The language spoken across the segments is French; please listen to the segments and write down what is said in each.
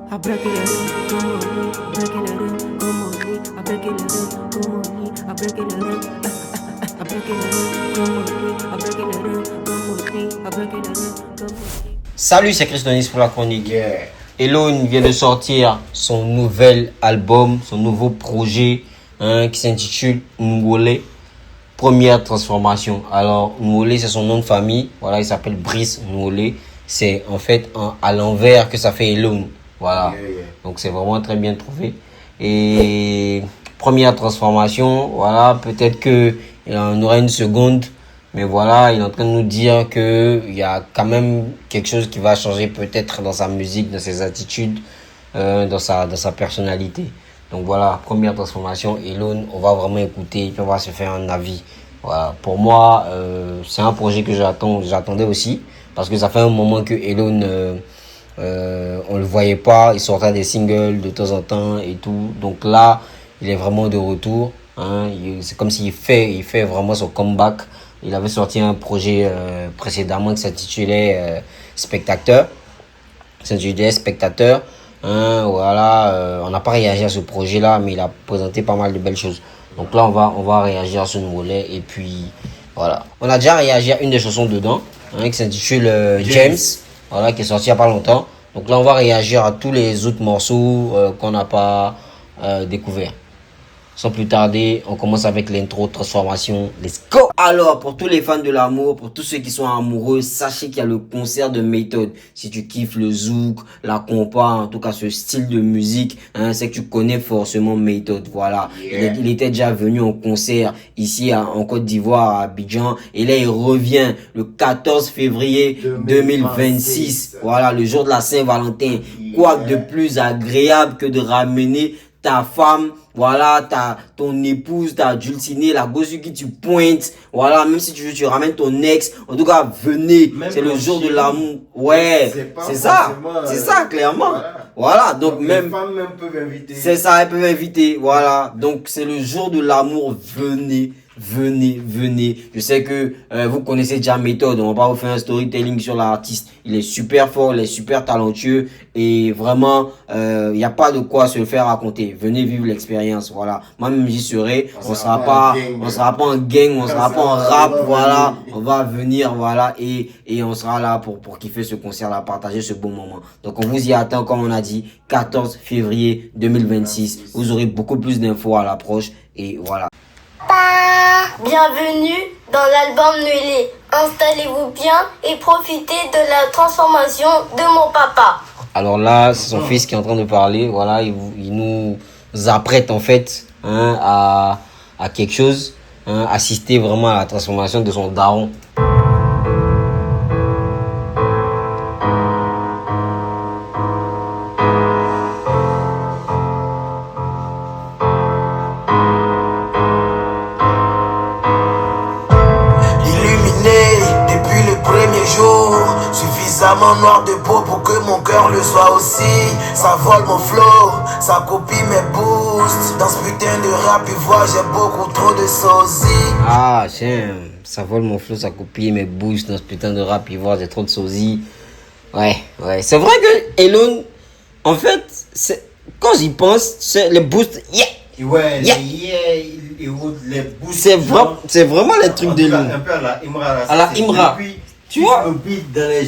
I break it in, come on me, I break it in, come on me, I break it in, come on me, I break it in, I break it in, come on me, I break it in, come on me, I break it in, come on me. Salut, c'est Chris Donis pour la chronique. Yeah. Elone vient de sortir son nouvel album, son nouveau projet qui s'intitule Ngolé, première transformation. Alors, Ngolé, c'est son nom de famille. Voilà, il s'appelle Brice Ngolé. C'est en fait à l'envers que ça fait Elone. Voilà. Yeah. Donc, c'est vraiment très bien trouvé. Et première transformation, voilà, peut-être qu'il en aura une seconde. Mais voilà, il est en train de nous dire qu'il y a quand même quelque chose qui va changer peut-être dans sa musique, dans ses attitudes, dans sa personnalité. Donc voilà, première transformation, Elone, on va vraiment écouter, puis on va se faire un avis. Voilà, pour moi, c'est un projet que j'attendais aussi, parce que ça fait un moment que Elone, on le voyait pas, il sortait des singles de temps en temps et tout. Donc là, il est vraiment de retour. C'est comme s'il fait vraiment son comeback. Il avait sorti un projet précédemment qui s'intitulait Spectateur. Voilà, on n'a pas réagi à ce projet-là, mais il a présenté pas mal de belles choses. Donc là, on va réagir à ce nouveau-lait. Et puis, voilà. On a déjà réagi à une des chansons dedans, qui s'intitule James. Voilà, qui est sorti il n'y a pas longtemps. Donc là, on va réagir à tous les autres morceaux qu'on n'a pas découverts. Sans plus tarder, on commence avec l'intro transformation. Let's go! Alors, pour tous les fans de l'amour, pour tous ceux qui sont amoureux, sachez qu'il y a le concert de Méthode. Si tu kiffes le zouk, la compa, en tout cas ce style de musique, c'est que tu connais forcément Méthode. Voilà. Yeah. Il était déjà venu en concert ici en Côte d'Ivoire, à Abidjan. Et là, il revient le 14 février 2026. Voilà, le jour de la Saint-Valentin. Quoi de plus agréable que de ramener ta femme, voilà, ton épouse, ta dulcinée, la gosse qui tu pointes, voilà, même si tu veux, tu ramènes ton ex, en tout cas, venez, c'est le jour de l'amour, ouais, c'est ça, clairement, voilà, donc même les femmes même peuvent inviter, c'est ça, elles peuvent inviter, voilà, donc c'est le jour de l'amour, venez, je sais que vous connaissez déjà Méthode, on va pas vous faire un storytelling sur l'artiste, il est super fort, il est super talentueux et vraiment il n'y a pas de quoi se le faire raconter, venez vivre l'expérience, voilà, moi-même j'y serai, on sera pas en gang, on sera pas en rap, voilà, on va venir, voilà, et on sera là pour kiffer ce concert là, partager ce beau moment. Donc on vous y attend, comme on a dit, 14 février 2026, vous aurez beaucoup plus d'infos à l'approche et voilà. Bienvenue dans l'album Nuélé. Installez-vous bien et profitez de la transformation de mon papa. Alors là, c'est son fils qui est en train de parler. Voilà, il nous apprête en fait à quelque chose, assister vraiment à la transformation de son daron. Suffisamment noir de peau pour que mon cœur le soit aussi. Ça vole mon flow, ça copie mes boosts. Dans ce putain de rap ivoire, j'ai beaucoup trop de sosie. Ah, j'aime. Ça vole mon flow, ça copie mes boosts. Dans ce putain de rap ivoire, j'ai trop de sosie. Ouais. C'est vrai que Elone, en fait, quand j'y pense, c'est les boosts. les boosts. C'est vraiment les trucs d'Elone. Un peu à la Imra. À la Imra. Tu vois,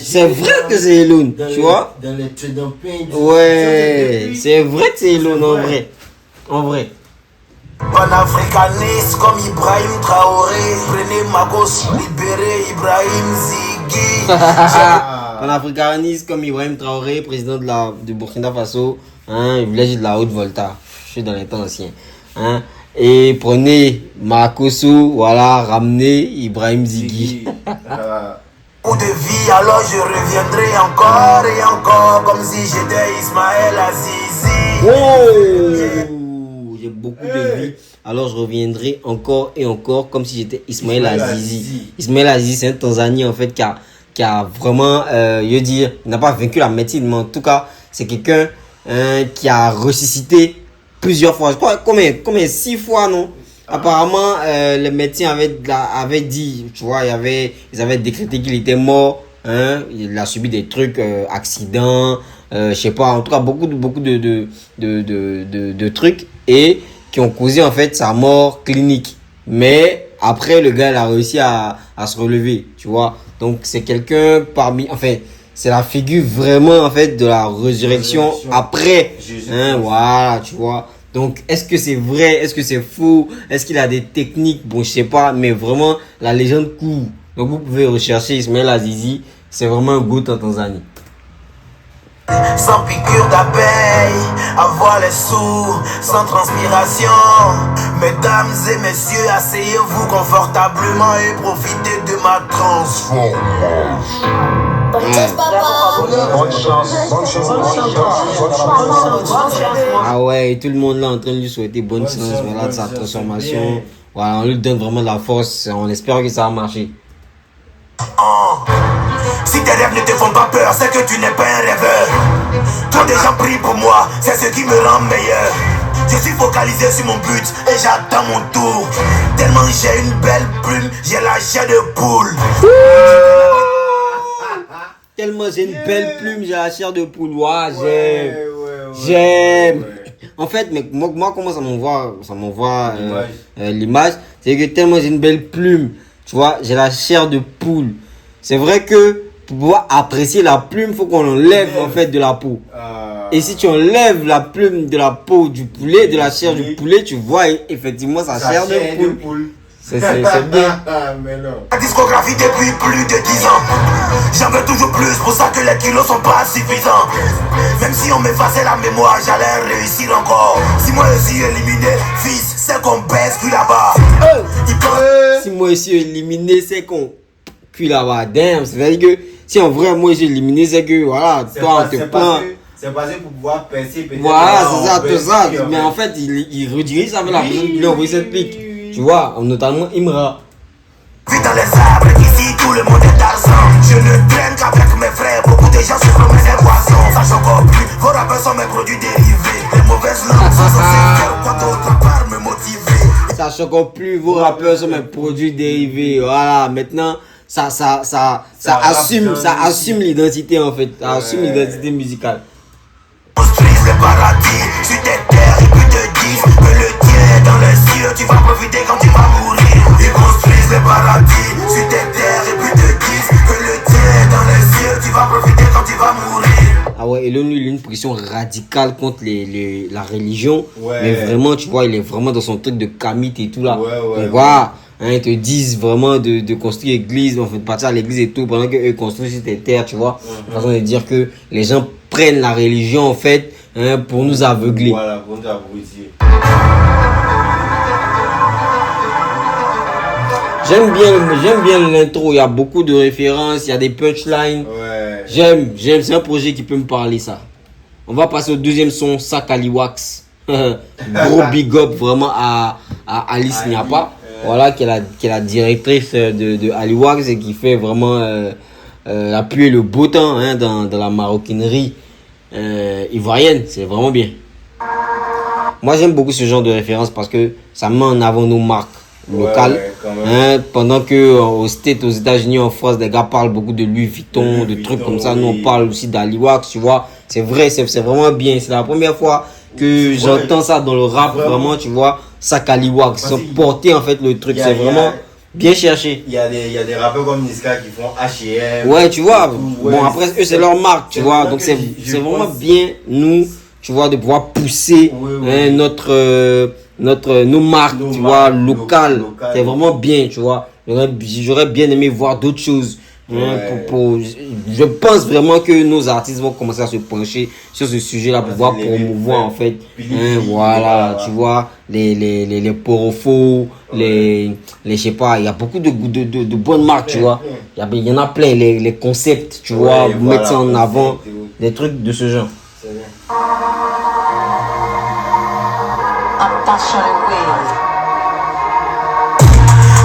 c'est vrai que c'est Elone, tu vois. Dans les tradumpings. Ouais, c'est vrai que c'est Elone en vrai. Panafricaniste comme Ibrahim Traoré. Prenez ma gosse, libérez Ibrahim Ziggy. Panafricaniste comme Ibrahim Traoré, président de Burkina Faso, village de la Haute-Volta. Je suis dans les temps anciens. Et prenez Makosso, voilà, ramenez Ibrahim Ziggy. Ou de vie, alors je reviendrai encore et encore comme si j'étais Ismaël Azizi. Oh, j'ai beaucoup de vie, alors je reviendrai encore et encore comme si j'étais Ismaël Azizi. Ismaël Azizi, c'est un Tanzanien en fait qui a vraiment, il n'a pas vaincu la médecine, mais en tout cas, c'est quelqu'un qui a ressuscité plusieurs fois. Je crois combien 6 fois, non? Apparemment, les médecins avaient dit, tu vois, ils avaient décrété qu'il était mort. Il a subi des trucs, accidents, je sais pas, en tout cas beaucoup de trucs et qui ont causé en fait sa mort clinique. Mais après, le gars il a réussi à se relever, tu vois. Donc c'est quelqu'un parmi, enfin, c'est la figure vraiment en fait de la résurrection après, hein, voilà, tu vois. Donc est-ce que c'est vrai, est-ce que c'est faux, est-ce qu'il a des techniques, bon je sais pas, mais vraiment la légende court. Donc vous pouvez rechercher Ismaël Azizi, c'est vraiment un goût en Tanzanie. Sans piqûre d'abeille, avoir les sous, sans transpiration. Mesdames et messieurs, asseyez-vous confortablement et profitez de ma transformation. Bonne chance, papa. Ah ouais, et tout le monde là en train de lui souhaiter bonne chance, voilà, de sa transformation. Voilà, on lui donne vraiment de la force, on espère que ça va marcher. Si tes rêves ne te font pas peur, c'est que tu n'es pas un rêveur. Quand des gens prient pour moi, c'est ce qui me rend meilleur. Je suis focalisé sur mon but et j'attends mon tour. Tellement j'ai une belle plume, j'ai la chair de poule. Tellement j'ai une belle plume, j'ai la chair de poule. Ouais, j'aime. En fait, mais moi comment ça m'envoie l'image, c'est que tellement j'ai une belle plume, tu vois, j'ai la chair de poule. C'est vrai que pour pouvoir apprécier la plume, il faut qu'on enlève en fait de la peau. Et si tu enlèves la plume de la peau du poulet, de la chair du poulet, tu vois effectivement sa chair de poule. C'est bien. La discographie depuis plus de 10 ans. J'en veux toujours plus, pour ça que les kilos sont pas suffisants. Même si on m'effaçait la mémoire, j'allais réussir encore. Si moi je suis éliminé, fils, c'est qu'on baisse plus là-bas. Si moi je suis éliminé, c'est qu'on cuit là-bas. Damn, c'est-à-dire que si en vrai moi j'ai éliminé, c'est que voilà, toi on te prend. C'est passé pour pouvoir percer peut-être. Voilà, c'est ça, tout ça. Mais en fait, il redirige avec la personne qui lui a envoyé cette pique. Tu vois, notamment Imra. Vite dans les arbres, ici tout le monde est Tarzan. Je ne traîne qu'avec mes frères, beaucoup de gens se promènent des poissons. Ça choque encore plus, vos rappeurs sont mes produits dérivés. Les mauvaises langues sont censées faire quoi d'autre part me motiver. Ça choque encore plus, vos rappeurs sont mes produits dérivés. Voilà, maintenant, ça assume l'identité en fait. Ça assume l'identité musicale. Construise le paradis sur tes terres et puis te disent que le tien est dans les cieux. Tu vas profiter quand tu vas mourir. Ils construisent le paradis sur tes terres et puis te disent que le tien est dans les cieux. Tu vas profiter quand tu vas mourir. Ah ouais, et l'ONU il a une position radicale contre la religion. Ouais. Mais vraiment, tu vois, il est vraiment dans son truc de Kamit et tout là. Ouais, voilà. Hein, ils te disent vraiment de construire l'église, on fait partir à l'église et tout, pendant qu'eux construisent sur tes terres, tu vois. Une façon de dire que les gens prennent la religion en fait, hein, pour nous aveugler. Voilà, pour nous abrutir. J'aime bien l'intro, il y a beaucoup de références, il y a des punchlines. Ouais. J'aime, c'est un projet qui peut me parler ça. On va passer au deuxième son, Sakaliwax. Gros big up vraiment à Alice Niapa. Voilà, qui est la directrice de Aliwax et qui fait vraiment l'appui et le beau temps, hein, dans la maroquinerie ivoirienne. C'est vraiment bien. Moi, j'aime beaucoup ce genre de référence parce que ça met en avant nos marques locales. Hein, pendant que aux États-Unis, en France, les gars parlent beaucoup de Louis Vuitton, de trucs comme ça. Nous, on parle aussi d'Aliwax, tu vois. C'est vrai, c'est vraiment bien. C'est la première fois que j'entends ça dans le rap, vraiment, tu vois. Sakaliwax, ils ont porté en fait le truc, c'est vraiment bien cherché. Il y a des rappeurs comme Niska qui font H&M. Ouais, tu vois, ouais, bon après eux c'est leur marque, tu vois, donc c'est vraiment bien nous, tu vois, de pouvoir pousser hein, nos marques, tu vois, locales. C'est vraiment bien, tu vois. J'aurais bien aimé voir d'autres choses. Je pense vraiment que nos artistes vont commencer à se pencher sur ce sujet-là pour pouvoir promouvoir en fait, voilà, tu vois, les porofos, je sais pas, il y a beaucoup de bonnes marques, tu vois, il y en a plein, les concepts, tu vois, mettre ça en avant, des trucs de ce genre.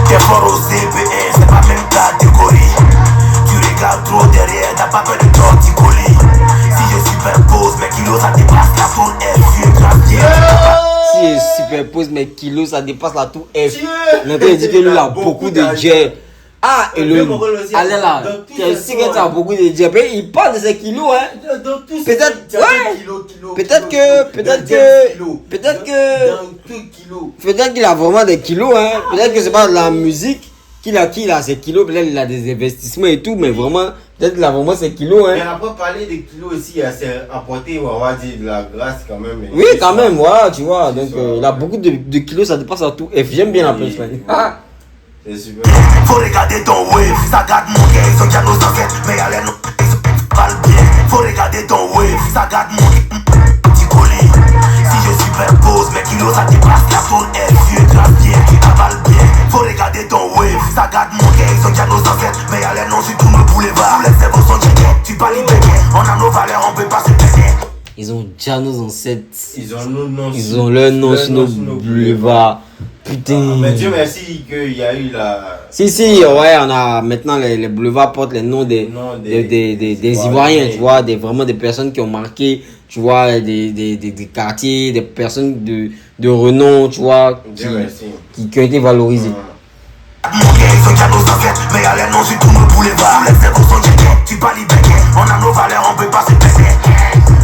T'es fort au CPS, c'est pas même catégorie. Trop derrière, t'as pas peur de torticolis. Si je superpose mes kilos, ça dépasse la tour F. Si je superpose mes kilos, ça dépasse la tour F. Maintenant, il dit que lui, il a beaucoup de jet. Ah, et Le Mongol aussi, allez là, dans tout tu ce sais que tu son, as beaucoup de diabète. Il parle de ses kilos, hein. Dans tout ce Peut-être, son, ouais. kilo, Peut-être kilo, que- kilo, peut-être dans que- 10 kilos, peut-être dans- que- Dans tout kilo. Peut-être qu'il a vraiment des kilos, hein. Peut-être que c'est pas de la musique qu'il a ses kilos. Peut-être qu'il a des investissements et tout, mais vraiment, peut-être qu'il a vraiment ses kilos, Mais hein. après parler des kilos aussi, c'est apporter, on va dire, de la grâce quand même. Oui, quand même, voilà, tu vois. Donc, il a beaucoup de kilos, ça dépasse à tout. Et j'aime bien la punchline. Ah. C'est super. Faut regarder ton wave, ça garde mon gars, ils sont déjà nos ancêtres, mais y'a les noms, ils sont parlent bien. Faut regarder ton wave, ça garde mon petit colis. Si je superpose mes kilos, ça dépasse la tour F, tu grave bien, tu avales bien. Faut regarder ton wave, ça garde mon gars, ils sont déjà nos ancêtres, mais y'a les noms sur tout le boulevard. Les cerveaux sont checkés, tu parles libéré, on a nos valeurs, on peut pas se baisser. Ils ont déjà nos ancêtres. Ils ont nos noms. Ils ont leur nom sur nos boulevards. Putain. Mais Dieu merci qu'il y a eu la. Si, ouais, on a maintenant les boulevards portent les noms des Ivoiriens, tu vois, vraiment des personnes qui ont marqué, tu vois, des quartiers, des personnes de renom, tu vois, Dieu merci. qui ont été valorisées. Mon gars, ils sont déjà nos ancêtres, mais y'a les noms sur tous nos boulevards. Les cerveaux sont checkés, tu parles libéré, on a nos valeurs, on peut pas se baisser.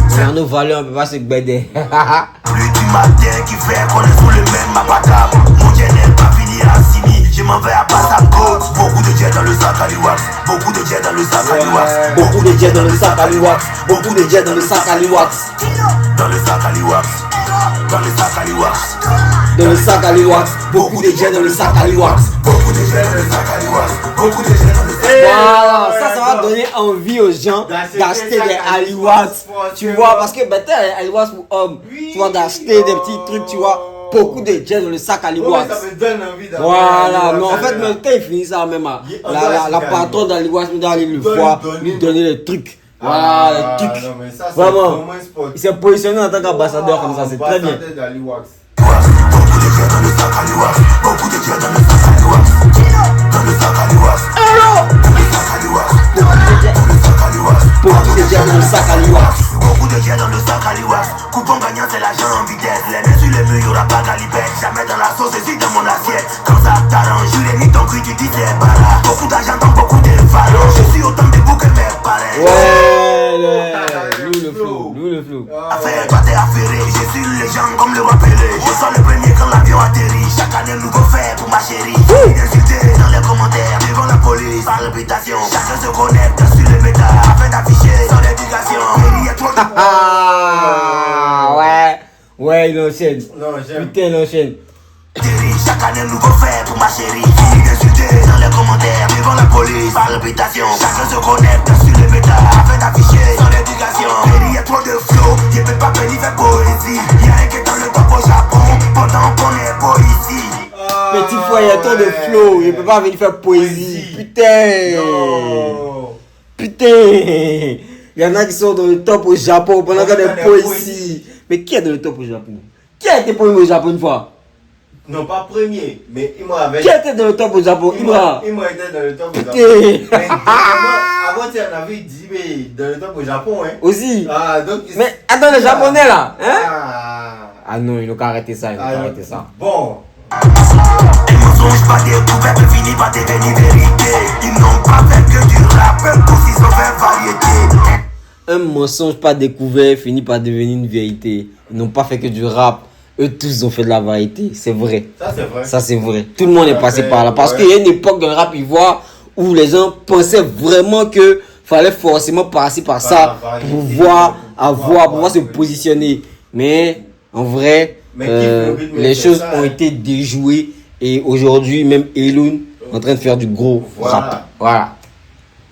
C'est nos valeurs, on peut pas se gbéder. Plus du matin qui fait qu'on est sous le même abattoir. Mon Dieu n'est pas fini à Simi, je m'en vais à Bassako. Beaucoup de jets dans le sac à l'Iwax, beaucoup de jets dans le sac à l'Iwax. Beaucoup de jets dans le sac à l'Iwax, beaucoup de jets dans le sac à l'Iwax. Dans le sac à l'Iwax, dans le sac à l'Iwax. Dans le sac à l'Iwax, beaucoup de jets dans le sac à l'Iwax. Beaucoup de jets dans le sac à l'Iwax, beaucoup de jets dans le sac. Voilà, ça va donner envie aux gens d'acheter des Aliwax, tu vois, parce que ben, t'as Aliwax pour hommes, tu vois, d'acheter des petits trucs, tu vois, beaucoup de jets dans le sac Aliwax. Ça me donne envie d'avoir. Voilà, mais en fait, même quand il finit ça, même la patronne d'Aliwax, nous doit aller le voir, lui donner les trucs. Voilà, les trucs. Non, mais ça, c'est Vraiment, un sport. il s'est positionné en tant qu'ambassadeur comme ça, c'est très bien. Ambassadeur d'Aliwax. Beaucoup de jets dans le sac à l'Iwax, beaucoup de jets dans le sac à l'Iwax. Dans le sac à l'Iwax, dans le sac à l'Iwax, dans le sac à l'Iwax. Beaucoup de jets dans le sac Aliwax. Beaucoup de jets dans le sac à l'Iwax. Coupon gagnant, c'est l'argent en vitesse. Les mains sur les murs, y'aura pas galipette. Jamais dans la sauce, c'est dans mon assiette. Quand ça t'arrange, je ni ton cri, tu dis c'est bara. Beaucoup d'argent dans beaucoup de valeurs. Je suis autant debout que mes parents. Ouais, nous le flou. Affaire toi t'es affairé, je suis une légende comme le roi Pelé. Je sors le premier quand l'avion atterrit. Chaque année nouveau fait pour ma chérie. Insulté dans les commentaires, devant la police, par réputation. Chacun se connecte sur le métal afin d'afficher son éducation. Il y a trop de... Ah, ouais, il enchaîne. Non, j'aime. Putain, il enchaîne. Chaque année nouveau fait pour ma chérie. Fini d'insulter dans les commentaires, devant la police, par réputation. Chacun se connecte sur le métal afin d'afficher son éducation. Il y a trop de flow, je peux pas venir faire poésie. Y'a un qui est dans le top au Japon, pendant qu'on est pas ici. Petit frère, il y a tant de flow, il peut pas venir faire poésie. Putain. Non. Putain. Il y en a qui sont dans le top au Japon pendant qu'on est poésie. Mais qui est dans le top au Japon? Qui a été premier au Japon une fois? Non, pas premier, mais il m'a avec. Qui était dans le top au Japon? Il m'a été dans le top au Japon. Putain. Mais avant, tu en avais dit, mais dans le top au Japon, hein. Aussi. Ah, donc. Mais attends, les Japonais là, hein? Ah. Ah non, ils n'ont qu'à arrêter ça, ils n'ont qu'à arrêter ça. Bon. Un mensonge pas découvert peut finir par devenir vérité. Ils n'ont pas fait que du rap, tous ils ont fait variété. Un mensonge pas découvert finit par devenir une vérité. Ils n'ont pas fait que du rap. Eux tous ont fait de la variété. C'est vrai. Ça, c'est vrai. Ça, c'est vrai. Tout le monde est passé par là. Parce ouais. qu'il y a une époque dans le rap ivoire où les gens pensaient vraiment que fallait forcément passer par ça variété, pour pouvoir se positionner. Mais en vrai, Mais qui fait le rythme, les c'est choses ça, ont hein. été déjouées. Et aujourd'hui, même Eloun est en train de faire du gros Voilà. rap. Voilà.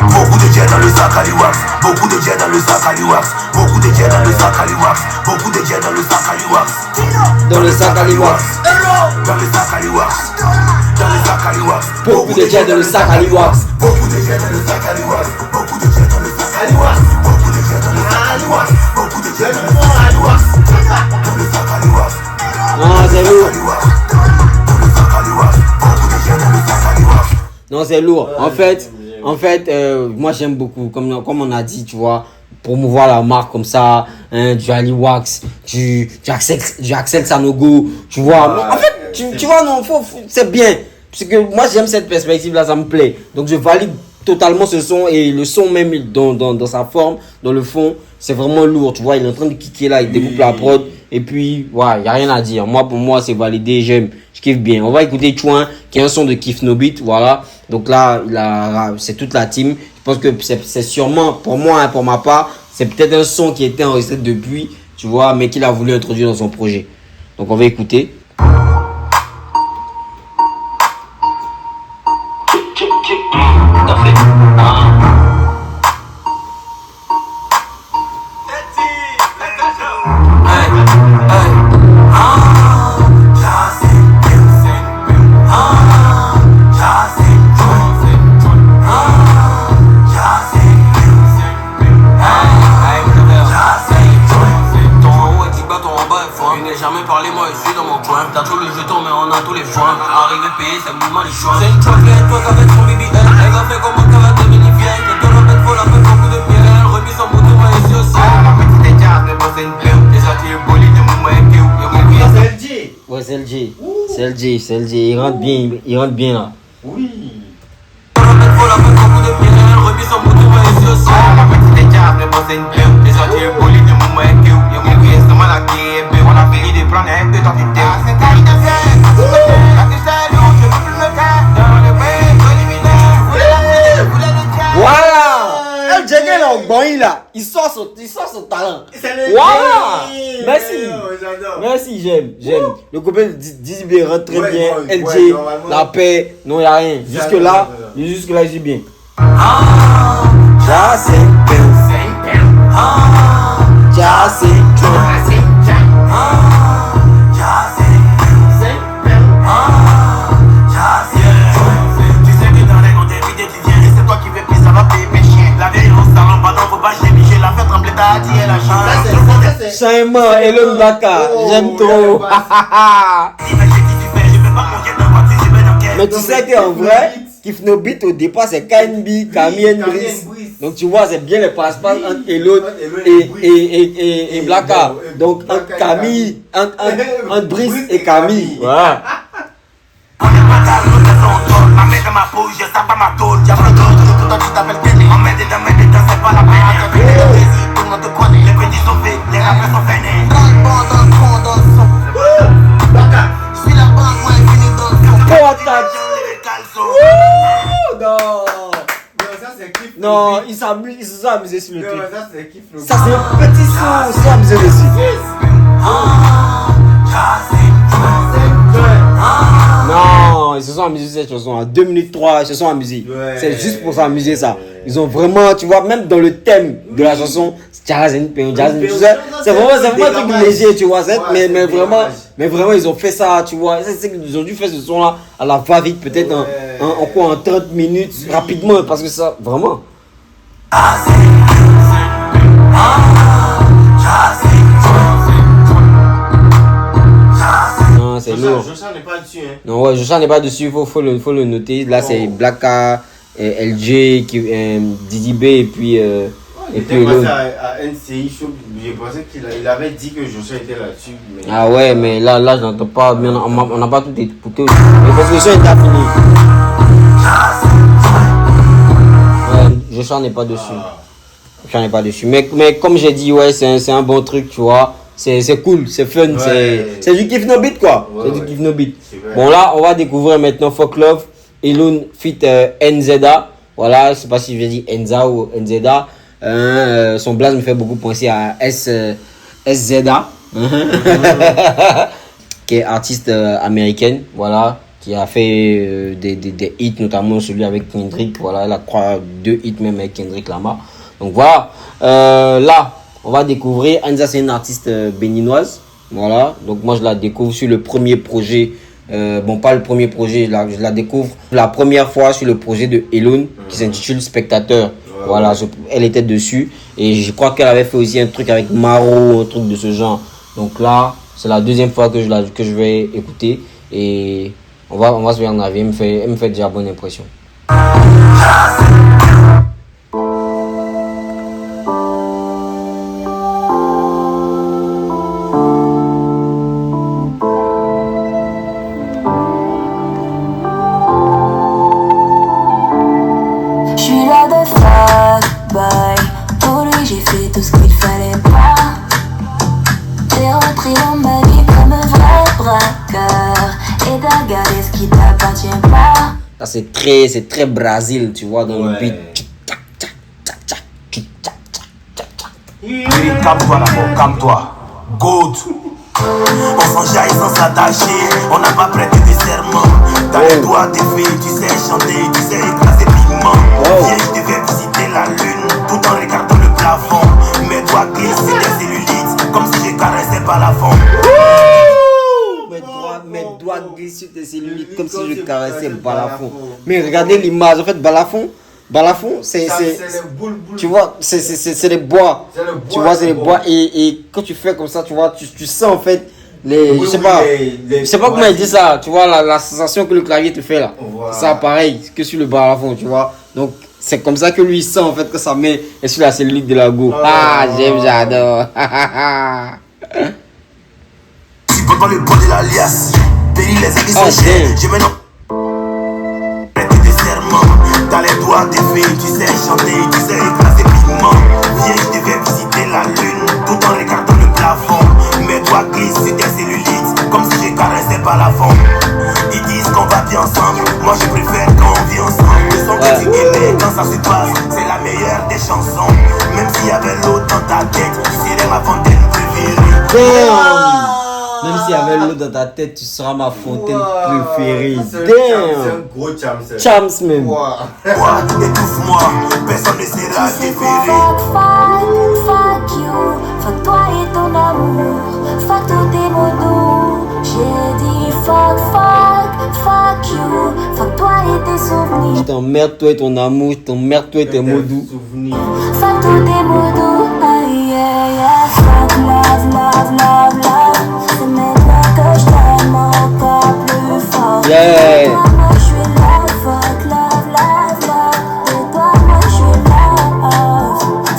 Beaucoup de jets dans le sac à l'Iwax, beaucoup de jets dans le sac à l'Iwax, beaucoup de jets dans le sac à l'Iwax, beaucoup de jets dans le sac à l'Iwax. Dans le sac à l'Iwax. Dans le sac à l'Iwax, dans le sac à l'Iwax, Beaucoup de jets dans le sac à l'Iwax. beaucoup de jets dans le sac à l'Iwax, beaucoup de jets dans le sac à l'Iwax, beaucoup de jets dans le sac à l'Iwax, beaucoup de jets dans le sac à l'Iwax, dans le sac à l'Iwax, Non, c'est lourd. dans le sac à l'Iwax, beaucoup de jets dans le sac à l'Iwax. Non, c'est lourd. En fait, moi j'aime beaucoup, comme on a dit, tu vois, promouvoir la marque comme ça, hein, du Aliwax, du Axel Sanogo, tu vois. Mais en fait, tu vois, non, c'est bien. parce que moi j'aime cette perspective là, ça me plaît. Donc je valide totalement ce son, et le son même dans sa forme, dans le fond, c'est vraiment lourd, tu vois, il est en train de kicker là, il découpe la prod, et puis ouais, y a rien à dire. Moi, pour moi, c'est validé, j'aime, je kiffe bien. On va écouter Chouin, qui est un son de Kif No Beat, voilà. Donc là, c'est toute la team. Je pense que c'est sûrement, pour moi, hein, pour ma part, c'est peut-être un son qui était enregistré depuis, tu vois, mais qu'il a voulu introduire dans son projet. Donc on va écouter. Jamais parlé, moi je suis dans mon coin. T'as tout le jeton, mais on a tous les foins. Arrivé payé, c'est le moment du choix. C'est une chocolate, toi qu'avec son BBL. Elle a fait comment qu'elle va devenir vieille. Que ton rappel faut la faire beaucoup de miel. Remis son moto, moi ici aussi. La petite est jazz, mais bon, c'est une peur. Les ateliers bolés, de mon mec, y'a mon vie. C'est LG. Ouais, c'est LG. C'est LG, c'est LG. Il rentre bien là. Oui. Ton rappel faut la faire beaucoup de miel. Remis son moto, moi ici aussi. La petite est jazz, mais bon, c'est une peur. Les ateliers bolés, de mon mec, y'a mon vie. C'est mal à qui est peu. On a fini de prendre un peu d'entité. C'est un de fait. La que c'est lourd, je veux plus me faire. Dans le pays, Voilà! LG là, bon, il sort son talent. Voilà! Merci. Merci, j'aime. Le copain Dizzy rentre très Ouais, bien. ouais, LG, ouais, normalement. la paix, non, y a rien. Jusque-là, il est bien. Já sei, já sei, Tu sais que dans les gonds des vidéos tu viens et c'est toi qui fais plus ça va payer mes chiens. La vieille au salon, pardon, faut pas négliger. La fait trembler ta dit elle a changé. Simon, Elon Blacka, j'aime trop. Mais tu sais qu'en vrai, Kif No Beat au départ c'est KNB, Camille Brice. Donc tu vois, c'est bien le passe-passe entre Elon et Blacka. Donc entre Camille, entre Brice et Camille. Voilà. On est pas calme, nous sommes ma main dans ma peau, je sens pas ma tôle. Y'a pas d'autre, tout le temps tu t'appelles Télé. On met des dames, c'est pas la peine. Tout le monde te connaît, les petits sont faits, les rappeurs sont fainés. Dans le bon, dans le fond, dans le son. Je suis la bande, moi, fini dans le fond. Pour attaque. Non. Non, ça c'est Kif No Non, Beat. ils se sont amusés sur le Non, truc. ça c'est Kif No Beat. Ça c'est un petit son, ils se sont amusés dessus. Non, ils se sont amusés cette chanson. À 2 minutes 3, ils se sont amusés. Ouais. C'est juste pour s'amuser ça. Ils ont vraiment, tu vois, même dans le thème de la chanson, jazz and pain, c'est vraiment un truc léger, tu vois. Ouais, Mais vraiment, ils ont fait ça, tu vois. Ils ont dû faire ce son là à la va-vite, peut-être en 30 minutes, rapidement, parce que ça, vraiment. Non, c'est lourd. Joshua n'est pas dessus, hein. Non, ouais, Joshua n'est pas dessus, faut le noter. Là, c'est Blacka, LG, Didi B et puis Il était passé à NCI Show, j'ai pensé qu'il avait dit que Joshua était là-dessus. Mais... Ah ouais, mais là je n'entends pas, mais on n'a pas tout écouté. Mais parce que le son est fini. Ouais, Joshua n'est pas dessus. Joshua n'est pas dessus. Mais comme j'ai dit, ouais, c'est un bon truc, tu vois. C'est cool, c'est fun, Ouais. c'est du Kif No Beat quoi. Ouais, C'est du ouais. Kif No Beat. Super. Bon là, on va découvrir maintenant Fuck Love, Elon fit NZA. Voilà, je sais pas si je vais dire Enza ou NZA. Son blaze me fait beaucoup penser à SZA. Qui est artiste américaine, voilà, qui a fait des hits, notamment celui avec Kendrick. Voilà, elle a 2 hits même avec Kendrick Lamar. Donc voilà, là, on va découvrir. Enza, c'est une artiste béninoise. Voilà, donc moi je la découvre sur le premier projet. Bon, pas le premier projet, je la découvre la première fois sur le projet de Elon qui s'intitule Spectateur. Voilà, elle était dessus et je crois qu'elle avait fait aussi un truc avec Maro, un truc de ce genre. Donc là, c'est la deuxième fois que je vais écouter et on va se faire un avis. Elle me fait déjà bonne impression. fait tout ce qu'il fallait pas. T'es rentré dans ma vie comme un vrai braqueur. Et t'as gardé ce qui t'appartient pas. Ça c'est très Brésil, tu vois, dans le beat. Calme-toi d'abord, calme-toi. Good. On s'enjaille sans s'attacher. On n'a pas prêté des serments. Dans les doigts tes filles, tu sais chanter, tu sais écraser piment. Viens, je devais visiter la lune tout en regardant le plafond. Mes doigts glissent sur des cellulites comme si je caressais balafon. Mes doigts glissent sur tes cellulites comme si je caressais balafon. Mais regardez l'image, en fait, balafon, c'est tu vois, c'est les bois. Tu vois, c'est les bois et quand tu fais comme ça, tu vois, tu sens en fait les, je sais pas comment il dit ça, tu vois la sensation que le clavier te fait là. Ça pareil que sur le balafon, tu vois. Donc c'est comme ça que lui il sent en fait que sa main est sur la cellulite de la go. J'adore. Tu peux pas le bois de l'alias. Péri les amis sont chers. Je mets dans les doigts des filles, tu sais chanter, tu sais écraser piment. Viens, je devais visiter la lune tout en regardant le plafond. Mes doigts glissent sur tes cellulites comme si je caressais balafon. Ils disent qu'on va bien ensemble, moi je préfère quand on vit ensemble. Le son que tu aimais quand ça se passe, c'est la meilleure des chansons. Même s'il y avait l'eau dans ta tête, tu serais ma fontaine préférée. Même s'il y avait l'eau dans ta tête, tu seras ma fontaine préférée. C'est un gros chams. Chams même. Moi, étouffe-moi, personne ne sera déféré. Fuck you, fuck toi et ton amour, fuck tous tes mots doux. J'ai dit fuck you, fuck toi et tes souvenirs. Je t'emmerde toi et ton amour, je t'emmerde toi et tes mots doux. Fuck tous tes mots doux, aïe aïe aïe. Fuck love. C'est maintenant que je t'aime encore plus fort. Yeah. Moi je suis là, fuck love. Et toi moi je suis là,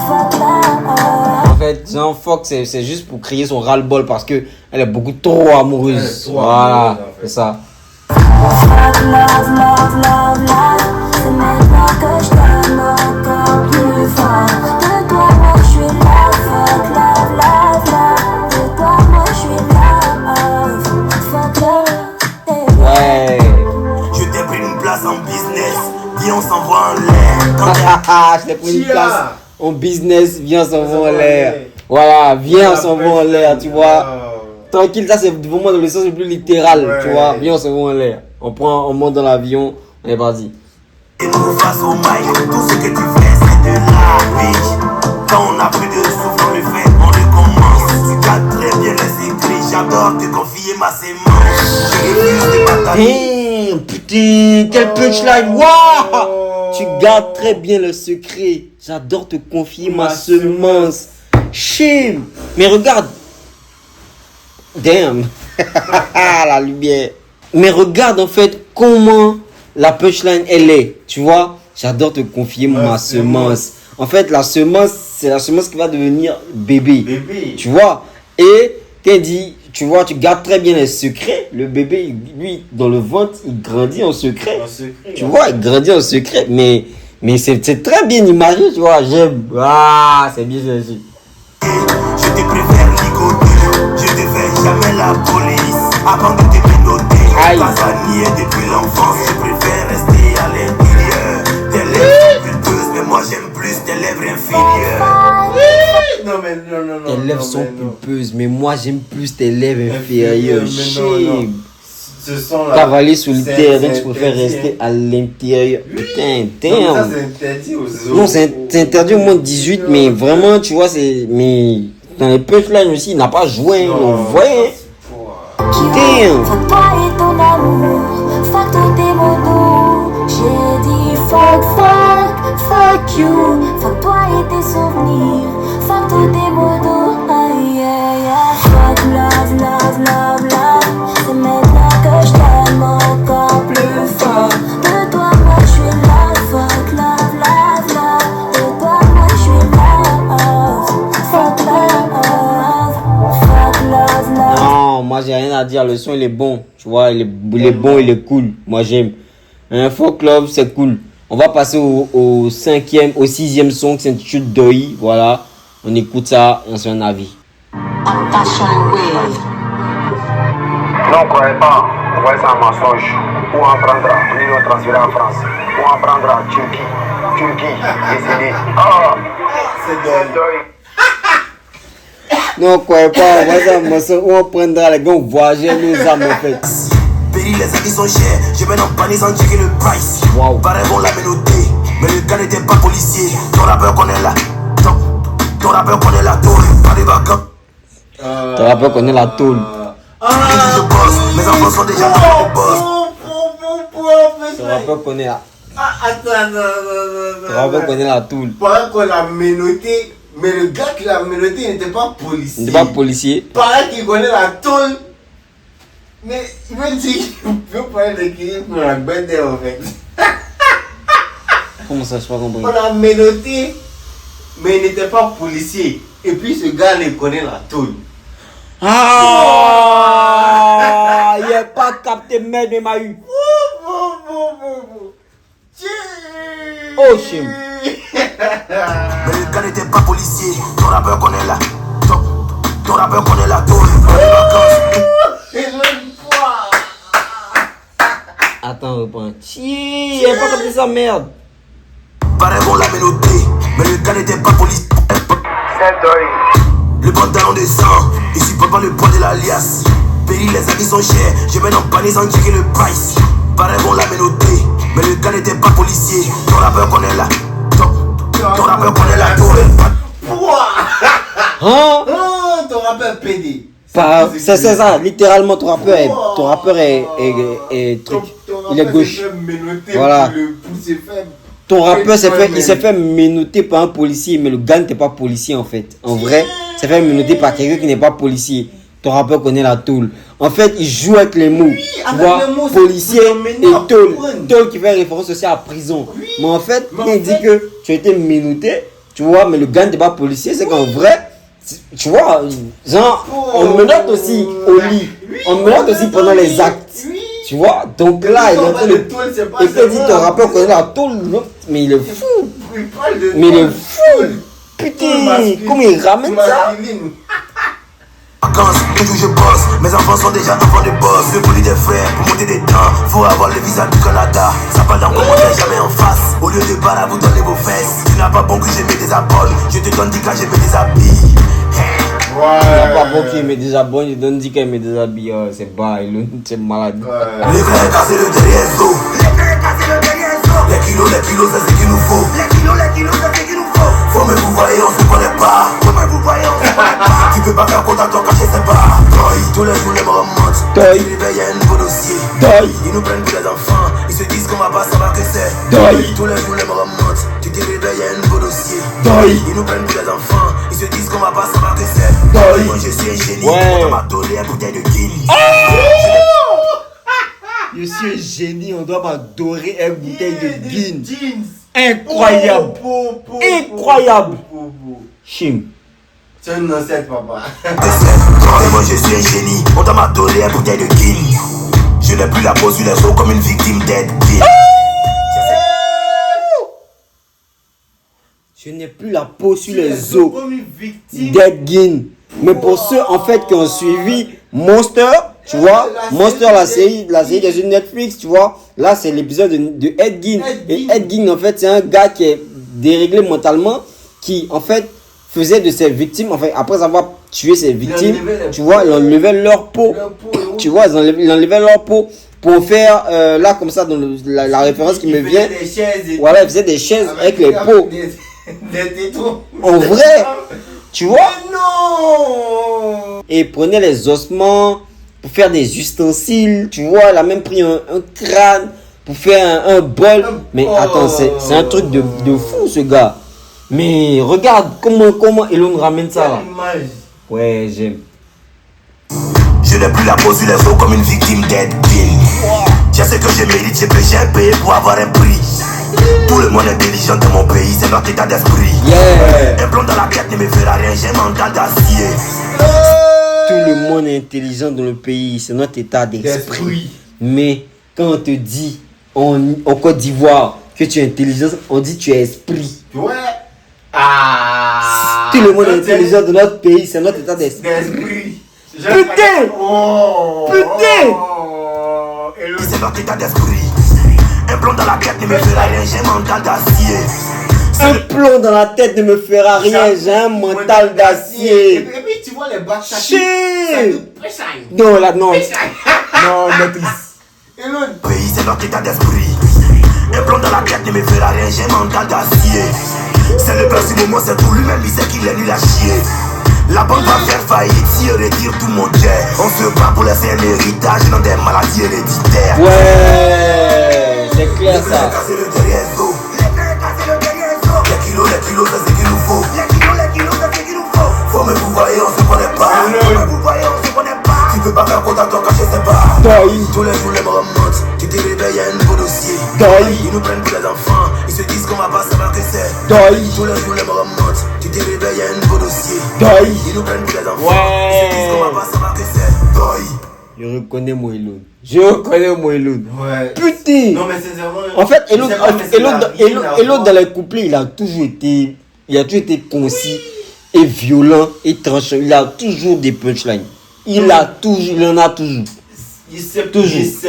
fuck love. En fait, Jean Fox, c'est juste pour crier son ras-le-bol parce que elle est beaucoup trop amoureuse. Voilà, c'est ça. Fuck love. C'est maintenant que je t'aime encore plus fort. De toi moi je suis là, fuck love. De toi moi je suis là, fuck love. Ouais. Je t'ai pris une place en business, viens on s'envoie en l'air. Je t'ai pris une place en business, viens on s'envoie en l'air. Voilà, viens on s'envoie en l'air, tu vois. Tranquille, ça c'est vraiment dans le sens le plus littéral, tu vois. Viens on s'envoie en l'air. On monte dans l'avion, on est parti. Et nous face au mic, tout ce que tu fais c'est de la bitch. Quand on a plus de souffle, on le fait, on recommence. Tu gardes très bien les secrets, j'adore te confier ma sémence. Je refuse de partager. Putain, quel punchline, waouh! Tu gardes très bien le secret. J'adore te confier ma semence. Shame. Mais regarde. Damn. La lumière. Mais regarde en fait comment la punchline elle est. Tu vois, j'adore te confier ma semence. En fait, la semence, c'est la semence qui va devenir bébé. Tu vois. Et t'es dit, tu vois, tu gardes très bien les secrets. Le bébé, lui, dans le ventre, il grandit en secret. Tu vois, il grandit en secret. Mais c'est très bien imagé, tu vois. J'aime. Ah, c'est bien choisi. Je te préfère ligoter, je ne fais jamais la police. Avant de te pénoter, pas à nier depuis l'enfance. Je préfère rester à l'intérieur. Tes lèvres sont pulpeuses, mais moi j'aime plus tes lèvres inférieures. Tes lèvres sont pulpeuses, mais moi j'aime plus tes lèvres inférieures. Cavalier solitaire, donc je préfère rester à l'intérieur. Putain, damn. Non, c'est interdit au moins 18, mais vraiment, tu vois, c'est. Mais dans les punchlines aussi, il n'a pas joué, on voyait. Damn. Fuck toi et ton amour, fuck tous tes mots doux. J'ai dit fuck you, fuck toi et tes souvenirs, fuck tous tes mots doux. Aïe aïe aïe, fuck love. C'est maintenant que je t'aime encore plus fort. De toi moi je suis là, fuck love. De toi moi je suis là, fuck love. Non, moi j'ai rien à dire, le son il est bon, tu vois, il est bon, il est cool, moi j'aime. Un folk love c'est cool. On va passer au sixième son qui s'intitule Doi, voilà. On écoute ça, on se fait un avis. Non, croyez pas. Vous voyez, c'est un mensonge. Où on prendra, nous nous transférer en France. Où on prendra, Turquie, décédé. Ah, c'est deuil. Non, croyez pas, on va ça, on prendra les gars, on voyager, nous âmes en fait. Pays, les habits sont chers, je mets en panier sans checker le price. Wow. Pareil, on l'a mélodie, mais le gars n'était pas policier. Ton rappeur connaît la. Ton rappeur connaît la tôle. Pas des vacances. Ton rappeur connaît la tôle. Je bosse, mes enfants sont déjà dans le boss. Ton rappeur connaît la. Attends, Ton rappeur connaît la tôle. Pareil qu'on l'a menotté, mais le gars qui l'a menotté n'était pas policier. Il n'est pas policier. Pareil qu'il connaît la tôle. Mais il veut dire qu'il peut parler d'équilibre pour la bête en fait. Comment ça, je pas compris? On l'a menotté, mais il n'était pas policier. Et puis ce gars, il connaît la tôle. Ah, il n'a pas capté, merde, mais m'a eu. Oh, chim. Mais le gars n'était pas policier. Ton rappeur connaît la. Ton rappeur connaît la tôle. Pas des vacances. Attends, reprends. Il n'a pas capté sa merde. Pareil, on l'a mélodé, mais le gars n'était pas policier. C'est deuil. Le pantalon de sang, il supporte pas le poids de l'alias. Pays, les habits sont chers, je mets en panier sans checker le price. Pareil, on l'a mélodé, mais le gars n'était pas policier. Ton rappeur connaît la. Ton rappeur connaît la tôle. Hein? Oh, ton rappeur PD. C'est ça, littéralement ton rappeur est truc. Il est gauche. Voilà. Ton rappeur il s'est fait menotter par un policier, mais le gars n'était pas policier en fait. En vrai, il s'est fait menotter par quelqu'un qui n'est pas policier. Ton rappeur connaît la tôle. En fait, il joue avec les mots. Tu vois, policier et tôle. Tôle qui fait référence aussi à prison. Mais en fait, quand il dit que tu as été menotté, tu vois, mais le gars n'était pas policier, c'est qu'en vrai, tu vois, genre, on menotte aussi au lit. On menotte aussi pendant les actes. Tu vois, donc là, il est en train de. Et quand il dit ton rappeur connaît la tôle, mais il est fou. Mais il est fou. Putain, comment il ramène ça? Vacances, toujours je bosse, mes enfants sont déjà enfants de boss. Je voulais des frères pour monter des dents. Faut avoir le visa du Canada. Ça parle d'un commentaire jamais en face. Au lieu de barra, vous donnez vos fesses. Tu n'as pas bon que je mets des abonnes. Je te donne 10 cas, je mets des habits. Il n'a pas bon qu'il met des abonnes, il donne 10 qu'il met des habits. C'est bas, c'est malade. Les frères cassés le derrière zo. Les kilos, c'est ce qu'il nous faut. C'est ce qu'il nous faut. Faut me vous voyez, on se connaît pas. Tu peux pas faire compte à toi quand je sais pas. Tous les jours les me remontent. Ils réveillent, y'a un nouveau dossier. Ils nous prennent pour les enfants. Ils se disent qu'on va pas savoir que c'est. Tous les jours les me remontent. Tu te réveilles, y'a un nouveau dossier. Ils nous prennent pour les enfants. Ils se disent qu'on va pas savoir que c'est. Moi je suis un génie. On m'a donné une bouteille de Guinness. Je suis un génie, on doit m'adorer une bouteille de Guinness. Incroyable. Incroyable. Chim. C'est un ancêtre, papa. Moi je suis un génie. On doit m'adorer une bouteille de Guinness. Je n'ai plus la peau sur les os comme une victime d'Ed Gein. Je n'ai plus la peau sur les os d'Ed Gein. Mais pour ceux en fait qui ont suivi Monster, tu vois, Monster la série des jeux Netflix, tu vois, là c'est l'épisode de Ed Gein. Et Ed Gein en fait c'est un gars qui est déréglé mentalement, qui en fait faisait de ses victimes, enfin après avoir tué ses victimes, tu vois, il enlevait leur peau, tu vois, il enlevait leur peau pour faire là comme ça dans la référence qui me vient, voilà, il faisait des chaises avec les peaux. En vrai, tu vois. Non. Et il prenait les ossements pour faire des ustensiles, tu vois, il a même pris un crâne pour faire un bol. Mais attends, c'est un truc de fou ce gars. Mais regarde comment Elon ramène ça là. Ouais, j'aime. Je n'ai plus la peau sur les os comme une victime d'Ed Gein. Je sais que je mérite, j'ai payé pour avoir un prix. Tout le monde intelligent de mon pays, c'est notre état d'esprit. Un plomb dans la tête ne me fera rien, j'ai un mental d'acier. Tout le monde est intelligent dans le pays, c'est notre état d'esprit. Mais quand on te dit en Côte d'Ivoire que tu es intelligent, on dit tu es esprit. Ouais. Ah. Tout le monde est intelligent de notre pays, c'est notre état d'esprit. Putain! Putain! C'est notre état d'esprit. Un plomb dans la tête ne me fera rien, j'ai un mental d'acier. Un plomb dans la tête ne me fera rien, j'ai un mental d'acier. Et puis tu vois les bacs, ça Non, là, non. Non, maîtrise. Et l'autre Pays, c'est notre état d'esprit. Un plomb dans la tête ne me fera rien, j'ai un mental d'acier. C'est le père du moment, c'est tout lui-même, il sait qu'il est nul à chier. La banque va faire faillite si on retire tout mon jet. On se bat pour laisser un héritage dans des maladies héréditaires. Ouais, c'est clair ça. Casser le derrière dos. Les kilos, c'est ce qu'il nous faut. Les kilos, c'est ce qu'il nous faut. Faut me pouvoyer, on se connaît pas. Faut me pouvoyer, on se connaît pas. Tu peux pas faire contact en caché, c'est pas. Tous les jours, les me remontent. Tu te réveilles, y'a un nouveau dossier. Ils nous prennent pour les enfants. Ils se disent qu'on va pas savoir que c'est. Tous les jours, les me remontent. Tu te réveilles, y'a un nouveau dossier. Ils nous prennent pour les enfants. Ils se disent qu'on va pas savoir que c'est. Je reconnais Moïloun. Je reconnais Moïloun. Ouais. Putain! Non, mais c'est vraiment. En fait, et l'autre et dans les couplets, il a toujours été concis et violent et tranchant. Il a toujours des punchlines. Il en a toujours. Il sait